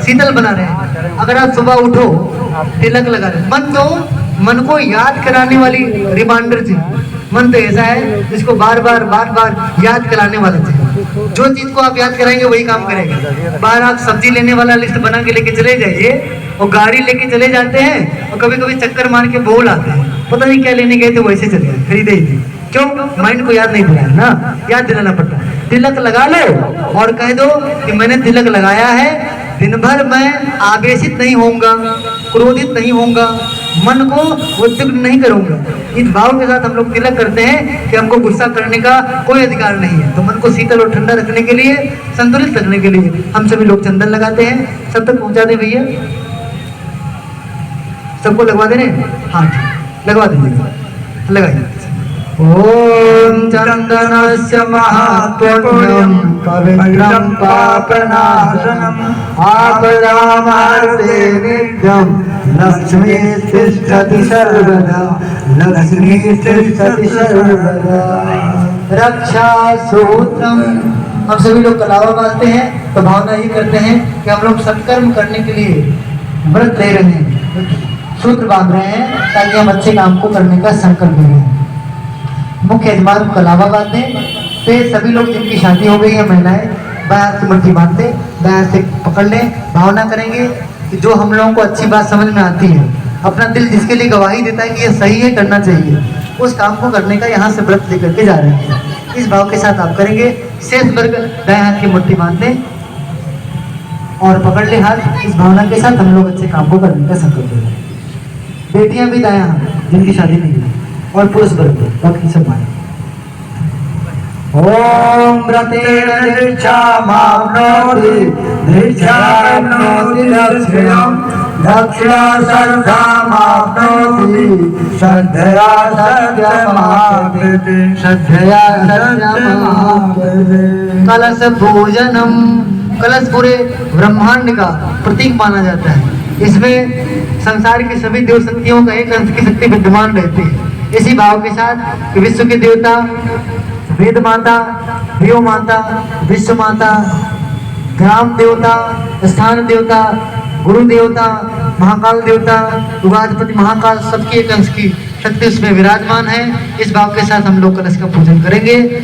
शीतल बना रहे। अगर आप सुबह उठो तिलक लगा रहे, मन को याद कराने वाली रिमाइंडर चाहिए। मन तो ऐसा है जिसको बार बार याद कराने वाला चाहिए। जो चीज को आप याद कराएंगे वही काम करेगा। बाहर आप सब्जी लेने वाला लिस्ट बना के लेके चले जाइए और गाड़ी लेके चले जाते हैं और कभी कभी चक्कर मार के बोल आते हैं, पता नहीं क्या लेने गए थे, वैसे चले गए, खरीदे ही थे। क्यों? माइंड को याद नहीं दिलाया ना, याद दिलाना पड़ता है। तिलक लगा लो और कह दो कि मैंने तिलक लगाया है, दिन भर मैं आवेशित नहीं होऊंगा, क्रोधित नहीं होऊंगा, मन को उद्विग्न नहीं करूंगा। इस भाव के साथ हम लोग तिलक करते हैं कि हमको गुस्सा करने का कोई अधिकार नहीं है। तो मन को शीतल और ठंडा रखने के लिए, संतुलित रखने के लिए हम सभी लोग चंदन लगाते हैं। सब तक पहुंचा दे भैया, सबको लगवा दे रहे? हाँ लगवा दीजिएगा, लगाइए। ओम चंदनस्य महात्म्यं पवित्रं पापनाशनम् आपदामहर्ते नित्यं लक्ष्मी तिष्ठति सर्वदा, लक्ष्मी तिष्ठति सर्वदा। रक्षा सूत्रम। हम सभी लोग कलावा बांधते हैं तो भावना ही करते हैं कि हम लोग सत्कर्म करने के लिए व्रत ले रहे हैं, सूत्र बांध रहे हैं ताकि हम अच्छे काम को करने का संकल्प लें। मुख्य यजमान को कलावा बांधते, फिर सभी लोग जिनकी शादी हो गई है महिलाएं बाहर से मुट्ठी बांधते, बाहर से पकड़ लें। भावना करेंगे कि जो हम लोगों को अच्छी बात समझ में आती है, अपना दिल जिसके लिए गवाही देता है कि ये सही है, करना चाहिए, उस काम को करने का यहाँ से व्रत लेकर के जा रहे हैं। इस भाव के साथ आप करेंगे। शेष वर्ग दाएं हाथ की मुट्ठी बांध दें और पकड़ ले हाथ। इस भावना के साथ हम लोग अच्छे काम को करने का संकल्प लें। बेटियां भी दाएं हाथ जिनकी शादी नहीं हुई, और पुरुष वर्ग बाकी सब माने। ओम व्रतेन दीक्षामाप्नोति दीक्षाप्नोति दक्षिणं दक्षिणा श्रद्धामाप्नोति श्रद्धया सत्यमाप्यते श्रद्धया सत्यमाप्यते। कलश पूजनम। कलश पूरे ब्रह्मांड का प्रतीक माना जाता है। इसमें संसार की सभी देव शक्तियों का एक अंश की शक्ति विद्यमान रहती है। इसी भाव के साथ कि विश्व के देवता, वेद माता, देव माता, विश्व माता, ग्राम देवता, स्थान देवता, गुरु देवता, महाकाल देवता, युगाधिपति महाकाल, सबकी एक अंश की शक्ति उसमें विराजमान है। इस भाव के साथ हम लोग कलश का पूजन करेंगे।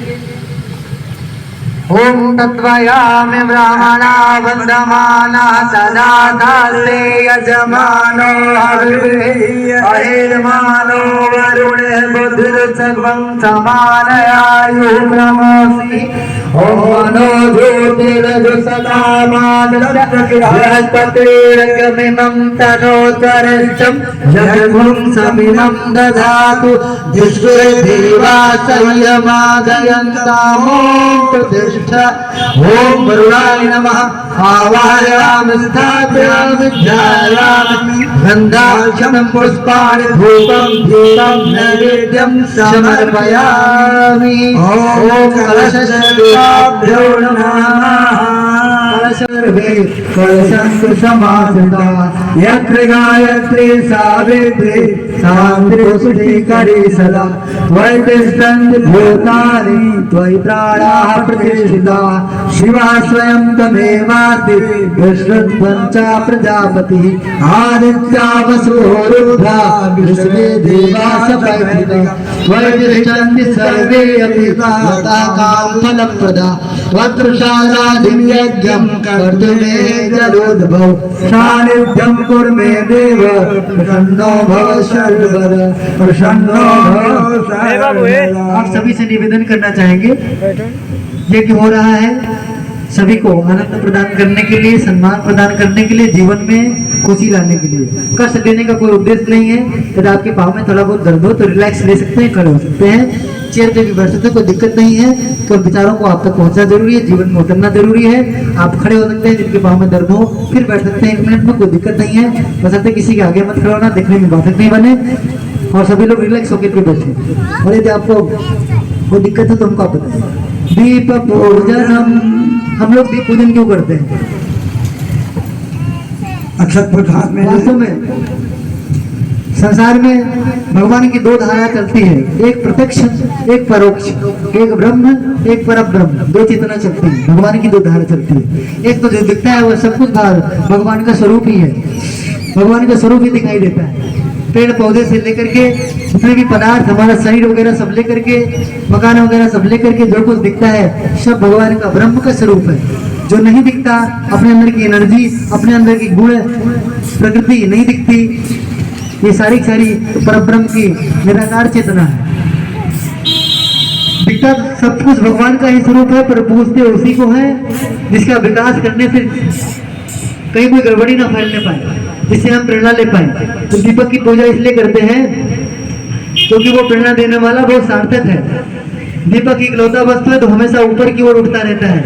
ओम तत्वयामि ब्राह्मणा वन्दमाना सदा दासे यजमानो अहिर्मानो वरुणे बुद्धिर्चक्वं समानयायुर्नमोऽसि। ओम मनो ज्योतिर्जुसतामादृहस्पतिर्गमिमं तनोतरश्चं जगद्गुं समिनं दधातु विश्वे देवा संयमादयन्तामो प्रतिष्ठा। ओम वरुणाय नमः। आवाहयामि स्थापयामि ध्यायामि गन्धाक्षं पुष्पाणि धूपं दीपं नैवेद्यं समर्पयामि। ओम कलशदेवाभ्यो नमः। कलश गर्भे कलशं समासिता यत्र गायत्री सावित्री सावित्री सदा त्वयि तिष्ठन्ति भूतानि त्वयि प्राणाः प्रतिष्ठिता शिवा स्वयं त्वमेवासि विष्णुध्वंस प्रजापतिः आदित्या वसुः रुद्रा विश्वे देवाः सपत्निका त्वयि तिष्ठन्ति सर्वे अपि तथा कामफलप्रदा त्वदृशाला दिव्यज्ञं कर्तुमेतदुद्भवं सान्निध्यं कुरु मे देव प्रसन्नो भव सर्वदा प्रसन्नो भव सर्वदा। आप सभी से निवेदन करना चाहेंगे, यज्ञ हो रहा है सभी को आनंद प्रदान करने के लिए, सम्मान प्रदान करने के लिए, जीवन में खुशी लाने के लिए। कष्ट देने का कोई उद्देश्य नहीं है। यदि आपके पाँव में थोड़ा बहुत दर्द हो तो रिलैक्स ले सकते हैं, खड़े हो सकते हैं, चेयर पे भी बैठ सकते हैं, कोई दिक्कत नहीं है। तो विचारों को आप तक पहुंचना जरूरी है, जीवन में उतरना जरूरी है। आप खड़े हो सकते हैं, जिनके पाँव में दर्द हो फिर बैठ सकते हैं 1 मिनट में, कोई दिक्कत नहीं है। बस किसी के आगे मत खड़े होना, देखने में बाधक नहीं बने और सभी लोग रिलैक्स होकर फिर बैठे। और यदि आपको कोई दिक्कत है तो हमको आप बताएं। दीप पूजन, हम लोग दीप पूजन क्यों करते हैं? अक्षत प्रसाद में वास्तव में संसार में भगवान की 2 धारा चलती है, एक प्रत्यक्ष एक परोक्ष, एक ब्रह्म एक पर ब्रह्म, 2 चेतना चलती है। भगवान की 2 धारा चलती है। एक तो जो दिखता है वो सब कुछ भगवान का स्वरूप ही है, भगवान का स्वरूप ही दिखाई देता है। पेड़ पौधे से लेकर के जितने भी पदार्थ, हमारा शरीर वगैरह सब लेकर के, मकान वगैरह सब लेकर के जो कुछ दिखता है सब भगवान का ब्रह्म का स्वरूप है। जो नहीं दिखता, अपने अंदर की एनर्जी, अपने अंदर की गुण प्रकृति नहीं दिखती, ये सारी परब्रह्म की निराकार चेतना है। दिखता सब कुछ भगवान का ही स्वरूप है, पर पूछते उसी को है जिसका विकास करने से कहीं कोई गड़बड़ी ना फैलने पाए, जिससे हम प्रेरणा ले पाए। तो दीपक की पूजा इसलिए करते हैं क्योंकि वो प्रेरणा देने वाला बहुत सार्थक है। दीपक इकलौता वस्तु है तो हमेशा ऊपर की ओर उठता रहता है।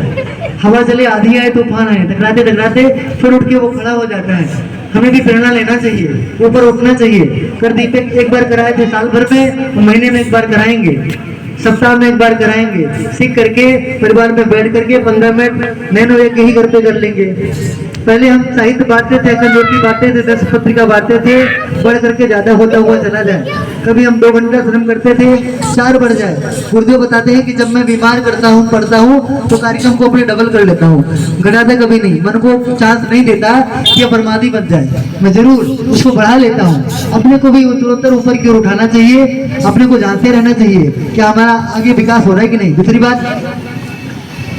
हवा चले, आंधी आए, तूफान आए, टकराते टकराते फिर उठ के वो खड़ा हो जाता है। हमें भी प्रेरणा लेना चाहिए, ऊपर उठना चाहिए। कर दीपक एक बार कराए थे साल भर में, महीने में 1 बार कराएंगे, सप्ताह में 1 बार कराएंगे। सीख करके परिवार में बैठ करके 15 मिनट नैनो एक ही घर पे कर लेंगे। पहले हम साहित्य बांटते थे, अखंड ज्योति बांटते थे, 10 पत्रिका बांटते थे, बढ़ करके ज्यादा होता हुआ चला जाए। कभी हम 2 घंटा श्रम करते थे, 4 बढ़ जाए। गुरुदेव बताते हैं कि जब मैं बीमार करता हूँ, पढ़ता हूँ तो कार्यक्रम को अपने डबल कर लेता हूँ, घटाता कभी नहीं। मन को चांस नहीं देता कि अपरमादी बन जाए, मैं जरूर उसको बढ़ा लेता हूँ। अपने को भी उत्तरोत्तर ऊपर की ओर उठाना चाहिए, अपने को जानते रहना चाहिए कि हमारा आगे विकास हो रहा है कि नहीं। दूसरी बात,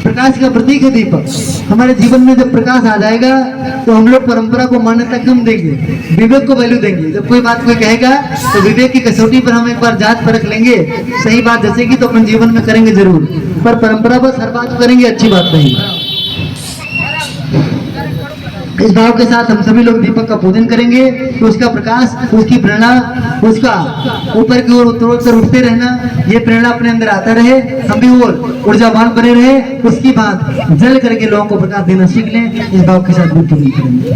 प्रकाश का प्रतीक है दीपक। हमारे जीवन में जब प्रकाश आ जाएगा तो हम लोग परंपरा को मान्यता कम देंगे, विवेक को वैल्यू देंगे। जब कोई बात कोई कहेगा तो विवेक की कसौटी पर हम एक बार जांच परख लेंगे, सही बात जैसेगी तो अपन जीवन में करेंगे जरूर, पर परंपरा बस हर बात करेंगे, अच्छी बात नहीं। इस भाव के साथ हम सभी लोग दीपक का पूजन करेंगे तो उसका प्रकाश, उसकी प्रेरणा, उसका ऊपर की ओर उत्तरोत्तर उठते रहना, ये प्रेरणा अपने अंदर आता रहे, हम भी और ऊर्जावान बने रहे। उसकी बात जल करके लोगों को प्रकाश देना सीख लें। इस भाव के साथ पूजन करेंगे।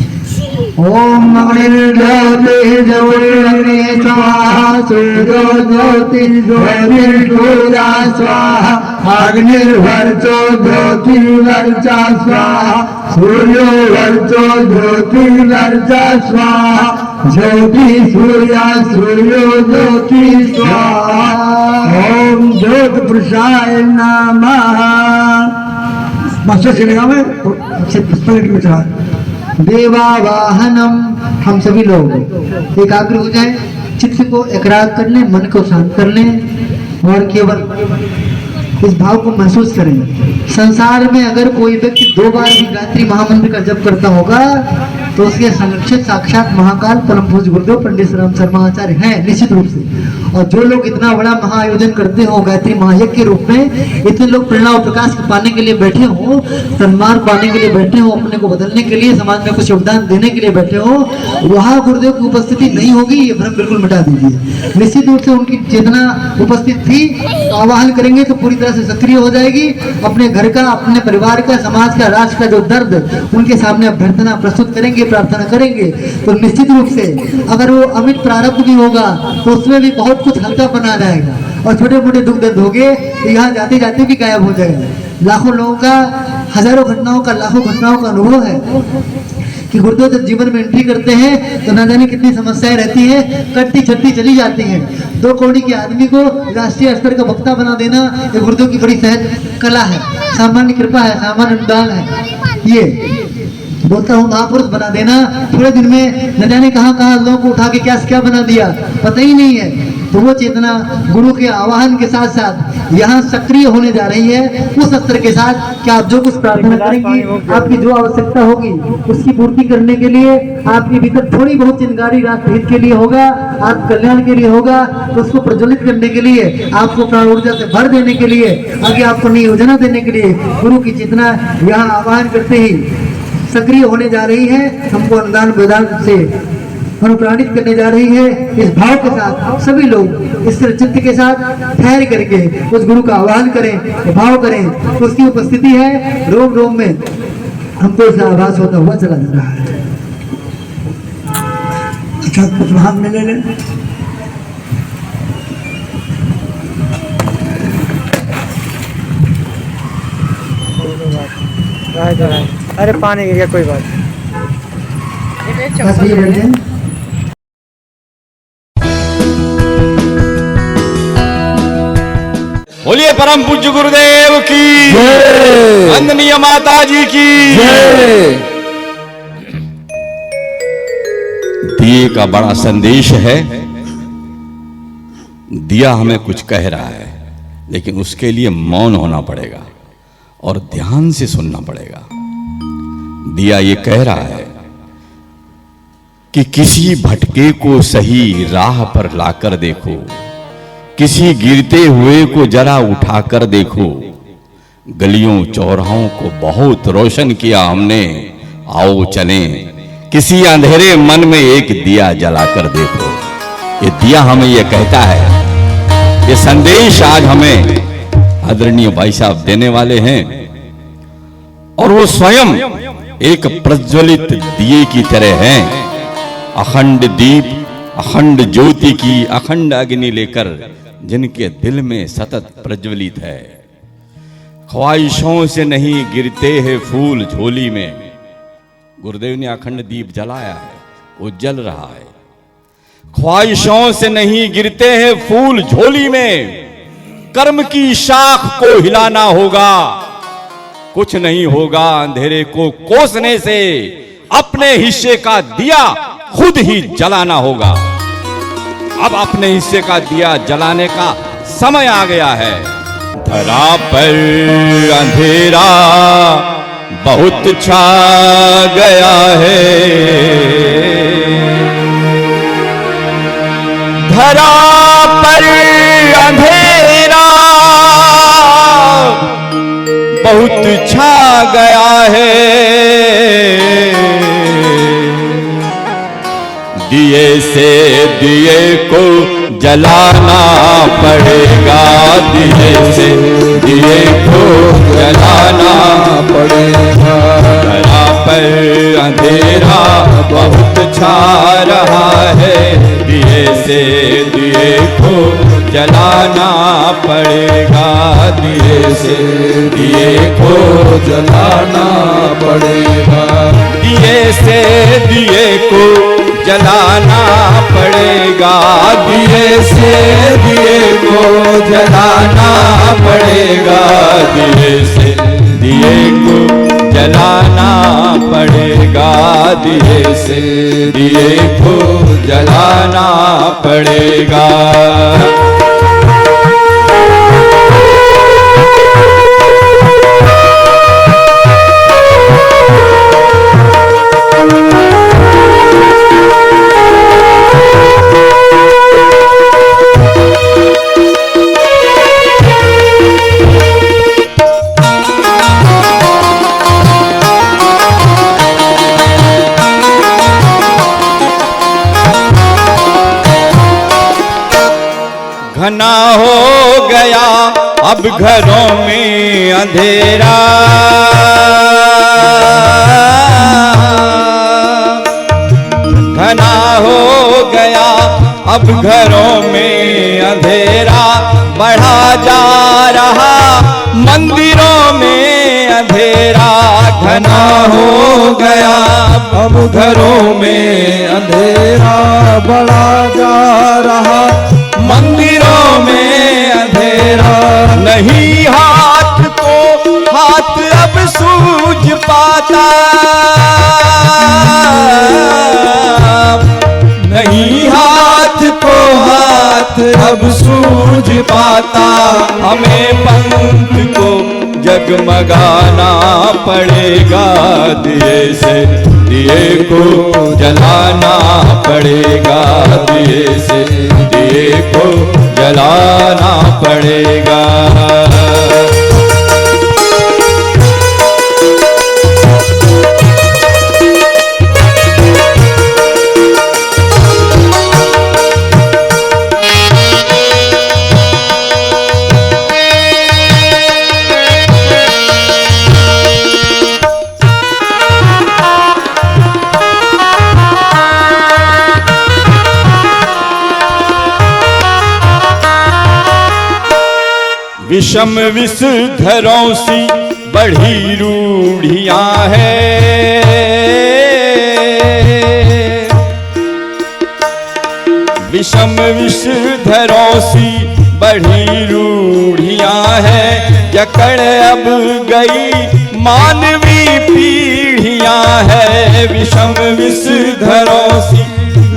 ओम अग्निर्ज्योति ज्योतिर्ग्नि स्वाहा सूर्यो ज्योति ज्योतिर्ज्योतिरा स्वाहा अग्निर्वर्चो ज्योतिर्वर्चा स्वाहा सूर्यो वर्चो ज्योतिर्वर्चा स्वाहा ज्योति सूर्या सूर्यो ज्योति स्वाहा। ओम ज्योति पुरुषाय नमः। मास्टर सिनेमा में पुष्पक में चढ़ा देवावाहनम। हम सभी लोग एकाग्र हो जाएं, चित्त को एकाग्र कर लें, मन को शांत कर लें और केवल इस भाव को महसूस करें। संसार में अगर कोई व्यक्ति 2 बार भी गायत्री महामंत्र का जप करता होगा तो उसके संरक्षित साक्षात महाकाल परम पूज्य गुरुदेव पंडित राम शर्मा आचार्य हैं, निश्चित रूप से। और जो लोग इतना बड़ा महाआयोजन करते हो गायत्री महायज्ञ के रूप में, इतने लोग प्रेरणा और प्रकाश पाने के लिए बैठे हो, सन्मान पाने के लिए बैठे हो, अपने को बदलने के लिए, समाज में कुछ योगदान देने के लिए बैठे हो, वहाँ गुरुदेव की उपस्थिति नहीं होगी, ये भ्रम बिल्कुल मिटा दीजिए। निश्चित रूप से उनकी चेतना उपस्थित थी, तो आवाहन करेंगे तो पूरी तरह से सक्रिय हो जाएगी। अपने घर का, अपने परिवार का, समाज का, राष्ट्र का जो दर्द उनके सामने अभ्यर्थना प्रस्तुत करेंगे, प्रार्थना करेंगे, तो निश्चित रूप से अगर वो अमित प्रारब्ध भी होगा तो उसमें भी बहुत कुछ हल्का बना जाएगा और छोटे मोटे दुख दर्द होंगे तो यहाँ जाते जाते भी गायब हो जाएगा। लाखों लोगों का हजारों घटनाओं का, लाखों घटनाओं का अनुभव है कि गुरुदेव जब जीवन में एंट्री करते हैं तो न जाने कितनी समस्याएं रहती हैं, कटती छटती चली जाती हैं। 2 कौड़ी के आदमी को राष्ट्रीय स्तर का वक्ता बना देना ये गुरुदेव की बड़ी सहज कला है, सामान्य कृपा है, सामान्य अनुदान है। ये बोलता हूँ महापुरुष बना देना, थोड़े दिन में न जाने कहाँ कहाँ लोगों को उठा के क्या बना दिया पता ही नहीं है। तो वो चेतना गुरु के आवाहन के साथ साथ यहाँ सक्रिय होने जा रही है, उस स्तर के साथ कि आप जो कुछ प्रार्थना करेंगी, आपकी जो आवश्यकता होगी उसकी पूर्ति करने के लिए आपके भीतर थोड़ी बहुत चिंगारी राष्ट्र हित के लिए होगा, आप कल्याण के लिए होगा, तो उसको प्रज्वलित करने के लिए, आपको प्राण ऊर्जा से भर देने के लिए, आगे आपको नई योजना देने के लिए गुरु की चेतना यहाँ आवाहन करते ही सक्रिय होने जा रही है, हमको अनुदान विदान से अनुप्राणित करने जा रही है। इस भाव के साथ सभी लोग इस चित्त के साथ ठहर करके उस गुरु का आह्वान करें, भाव करें, तो उसकी उपस्थिति है रोम रोम में हमको इसका आभास होता हुआ चला जा रहा है। अच्छा कुछ हाथ में ले लें। अरे पानी गिर गया, कोई बात बस ये बैठ जाएं। बोलिए परम पूज्य गुरुदेव की, वंदनीय माता जी की। दिए का बड़ा संदेश है। दिया हमें कुछ कह रहा है, लेकिन उसके लिए मौन होना पड़ेगा और ध्यान से सुनना पड़ेगा। दिया ये कह रहा है कि किसी भटके को सही राह पर लाकर देखो, किसी गिरते हुए को जरा उठाकर देखो, गलियों चौराहों को बहुत रोशन किया हमने, आओ चलें किसी अंधेरे मन में एक दिया जलाकर देखो। ये दिया हमें ये कहता है, ये संदेश आज हमें आदरणीय भाई साहब देने वाले हैं, और वो स्वयं एक प्रज्वलित दिए की तरह हैं। अखंड दीप, अखंड ज्योति की अखंड अग्नि लेकर जिनके दिल में सतत प्रज्वलित है। ख्वाहिशों से नहीं गिरते हैं फूल झोली में। गुरुदेव ने अखंड दीप जलाया है, वो जल रहा है। ख्वाहिशों से नहीं गिरते हैं फूल झोली में, कर्म की शाख को हिलाना होगा, कुछ नहीं होगा अंधेरे को कोसने से, अपने हिस्से का दिया खुद ही जलाना होगा। अब अपने हिस्से का दिया जलाने का समय आ गया है। धरा पर अंधेरा बहुत छा गया है, धरा पर अंधेरा बहुत छा गया है। दिए से दिए को जलाना पड़ेगा, दिए से दिए को जलाना पड़ेगा। धरा पर अंधेरा बहुत छा रहा है, दिए से दिए को जलाना पड़ेगा, दिए से दिए को जलाना पड़ेगा। दिए से दिए को जलाना पड़ेगा, दिए से दिए को जलाना पड़ेगा, दिए से दिए को जलाना पड़ेगा, दिए से दिए को जलाना पड़ेगा। घना हो गया अब घरों में अंधेरा, घना हो गया अब घरों में अंधेरा, बढ़ा जा रहा मंदिरों में अंधेरा, घना हो गया, अब घरों में अंधेरा बढ़ा जा रहा, मंदिरों में अंधेरा नहीं हाथ को हाथ अब सूझ पाता, नहीं हाथ को हाथ अब सूझ पाता, हमें पंथ को जगमगाना पड़ेगा, दिए से दिए को जलाना पड़ेगा, दिए से दिए को जलाना पड़ेगा। विषम विषधरों सी बढ़ी रूढ़ियां हैं, विषम विषधरों सी बढ़ी रूढ़ियां हैं, जकड़ अब गई मानवी पीढ़ियां हैं, विषम विषधरों सी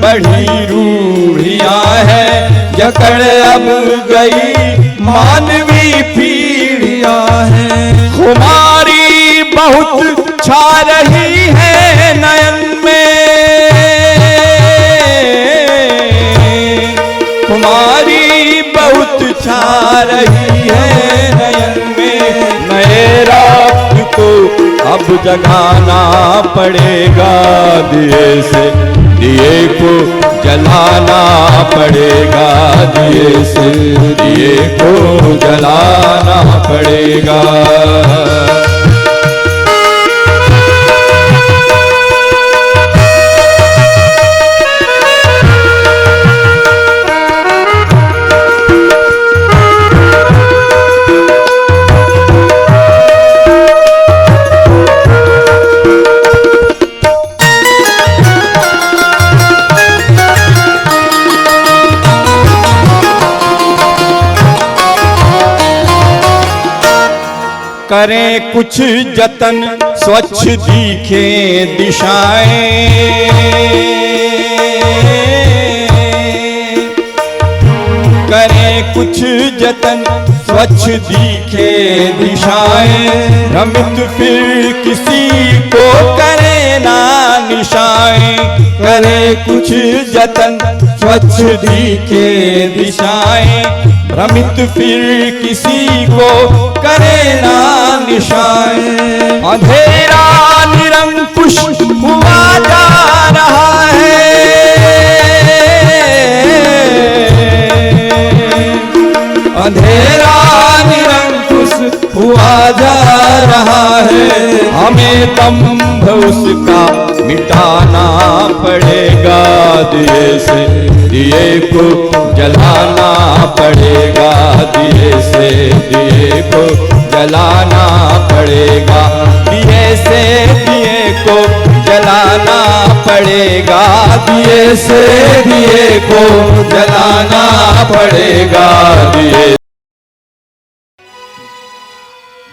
बढ़ी रूढ़ियां हैं, जकड़ अब गई मानवी पीढ़ियां हैं। खुमारी बहुत छा रही है नयन में, खुमारी बहुत छा रही है नयन में, नए रात को अब जगाना पड़ेगा, दिए से दिए को जलाना पड़ेगा, दिए से दिए को जलाना पड़ेगा। करें कुछ जतन स्वच्छ दिखें दिशाएं, करें कुछ जतन स्वच्छ दिखें दिशाएं, भ्रमित फिर किसी को करें ना निशाएं, करें कुछ जतन स्वच्छ दिखें दिशाएं, भ्रमित फिर किसी को करे ना निशाएं, अंधेरा निरंकुश हुआ जा रहा है, अंधेरा निरंकुश हुआ जा रहा है, हमें दंभ उसका मिटाना पड़ेगा, दिए से दिए को जलाना पड़ेगा, दिए से दिए को जलाना पड़ेगा, दिए से दिए को जलाना पड़ेगा, दिए से दिए को जलाना पड़ेगा, दिए।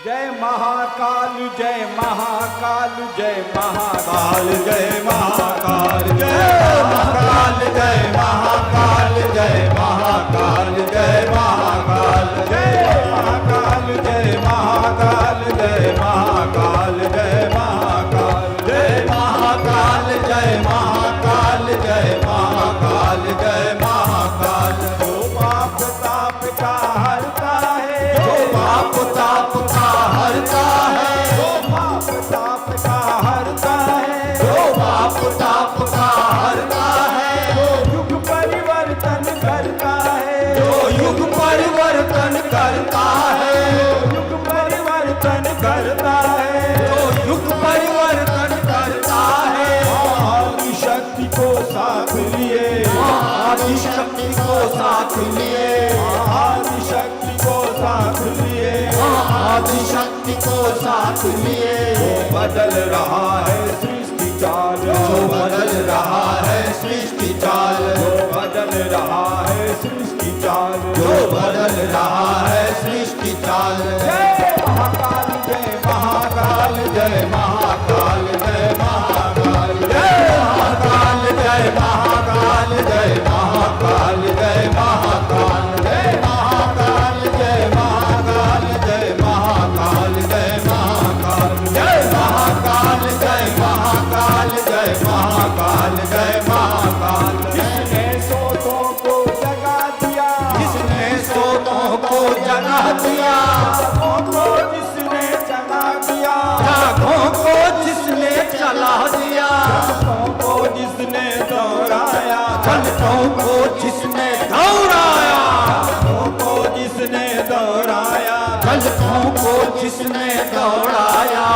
जय महाकाल जय महाकाल जय महाकाल जय महाकाल जय महाकाल जय महाकाल जय महाकाल जय महाकाल जय महाकाल जय महाकाल जय महाकाल जय महाकाल जय महाकाल जय महाकाल जय महाकाल जय महाकाल। जो पाप ताप का हरता है, जो पाप ताप का हरता है, जो पाप ताप का हरता है, जो पाप ताप का हरता है, जो युग परिवर्तन करता है, जो युग परिवर्तन करता है, जो युग परिवर्तन करता है, जो युग परिवर्तन करता है, आदि शक्ति को साथ लिए, आदि शक्ति को साथ लिए, आदि शक्ति को साथ लिए, आदिशक्ति को साथ लिए, जो बदल रहा है सृष्टि चाल, जो बदल रहा है सृष्टि चाल, जो बदल रहा है सृष्टि चाल, जो बदल रहा है सृष्टि चाल। जय महाकाल, जय महाकाल, जय महाकाल, जय महाकाल, जय महाकाल, जय महाकाल, जय महाकाल, जय महाकाल, जय महाकाल, जय महाकाल, जय महाकाल, जय महाकाल, जय महाकाल, जय महाकाल, जय महाकाल, जय महाकाल। जिसने सोतों को जगा दिया, जिसने सोतों को जगा दिया, जागों को जिसने जगा दिया, जागों को जिसने चला दिया, घंटों को जिसने दौड़ाया, घंटों को जिसने दौड़ाया, घंटों को जिसने दौड़ाया, घंटों को जिसने दौड़ाया,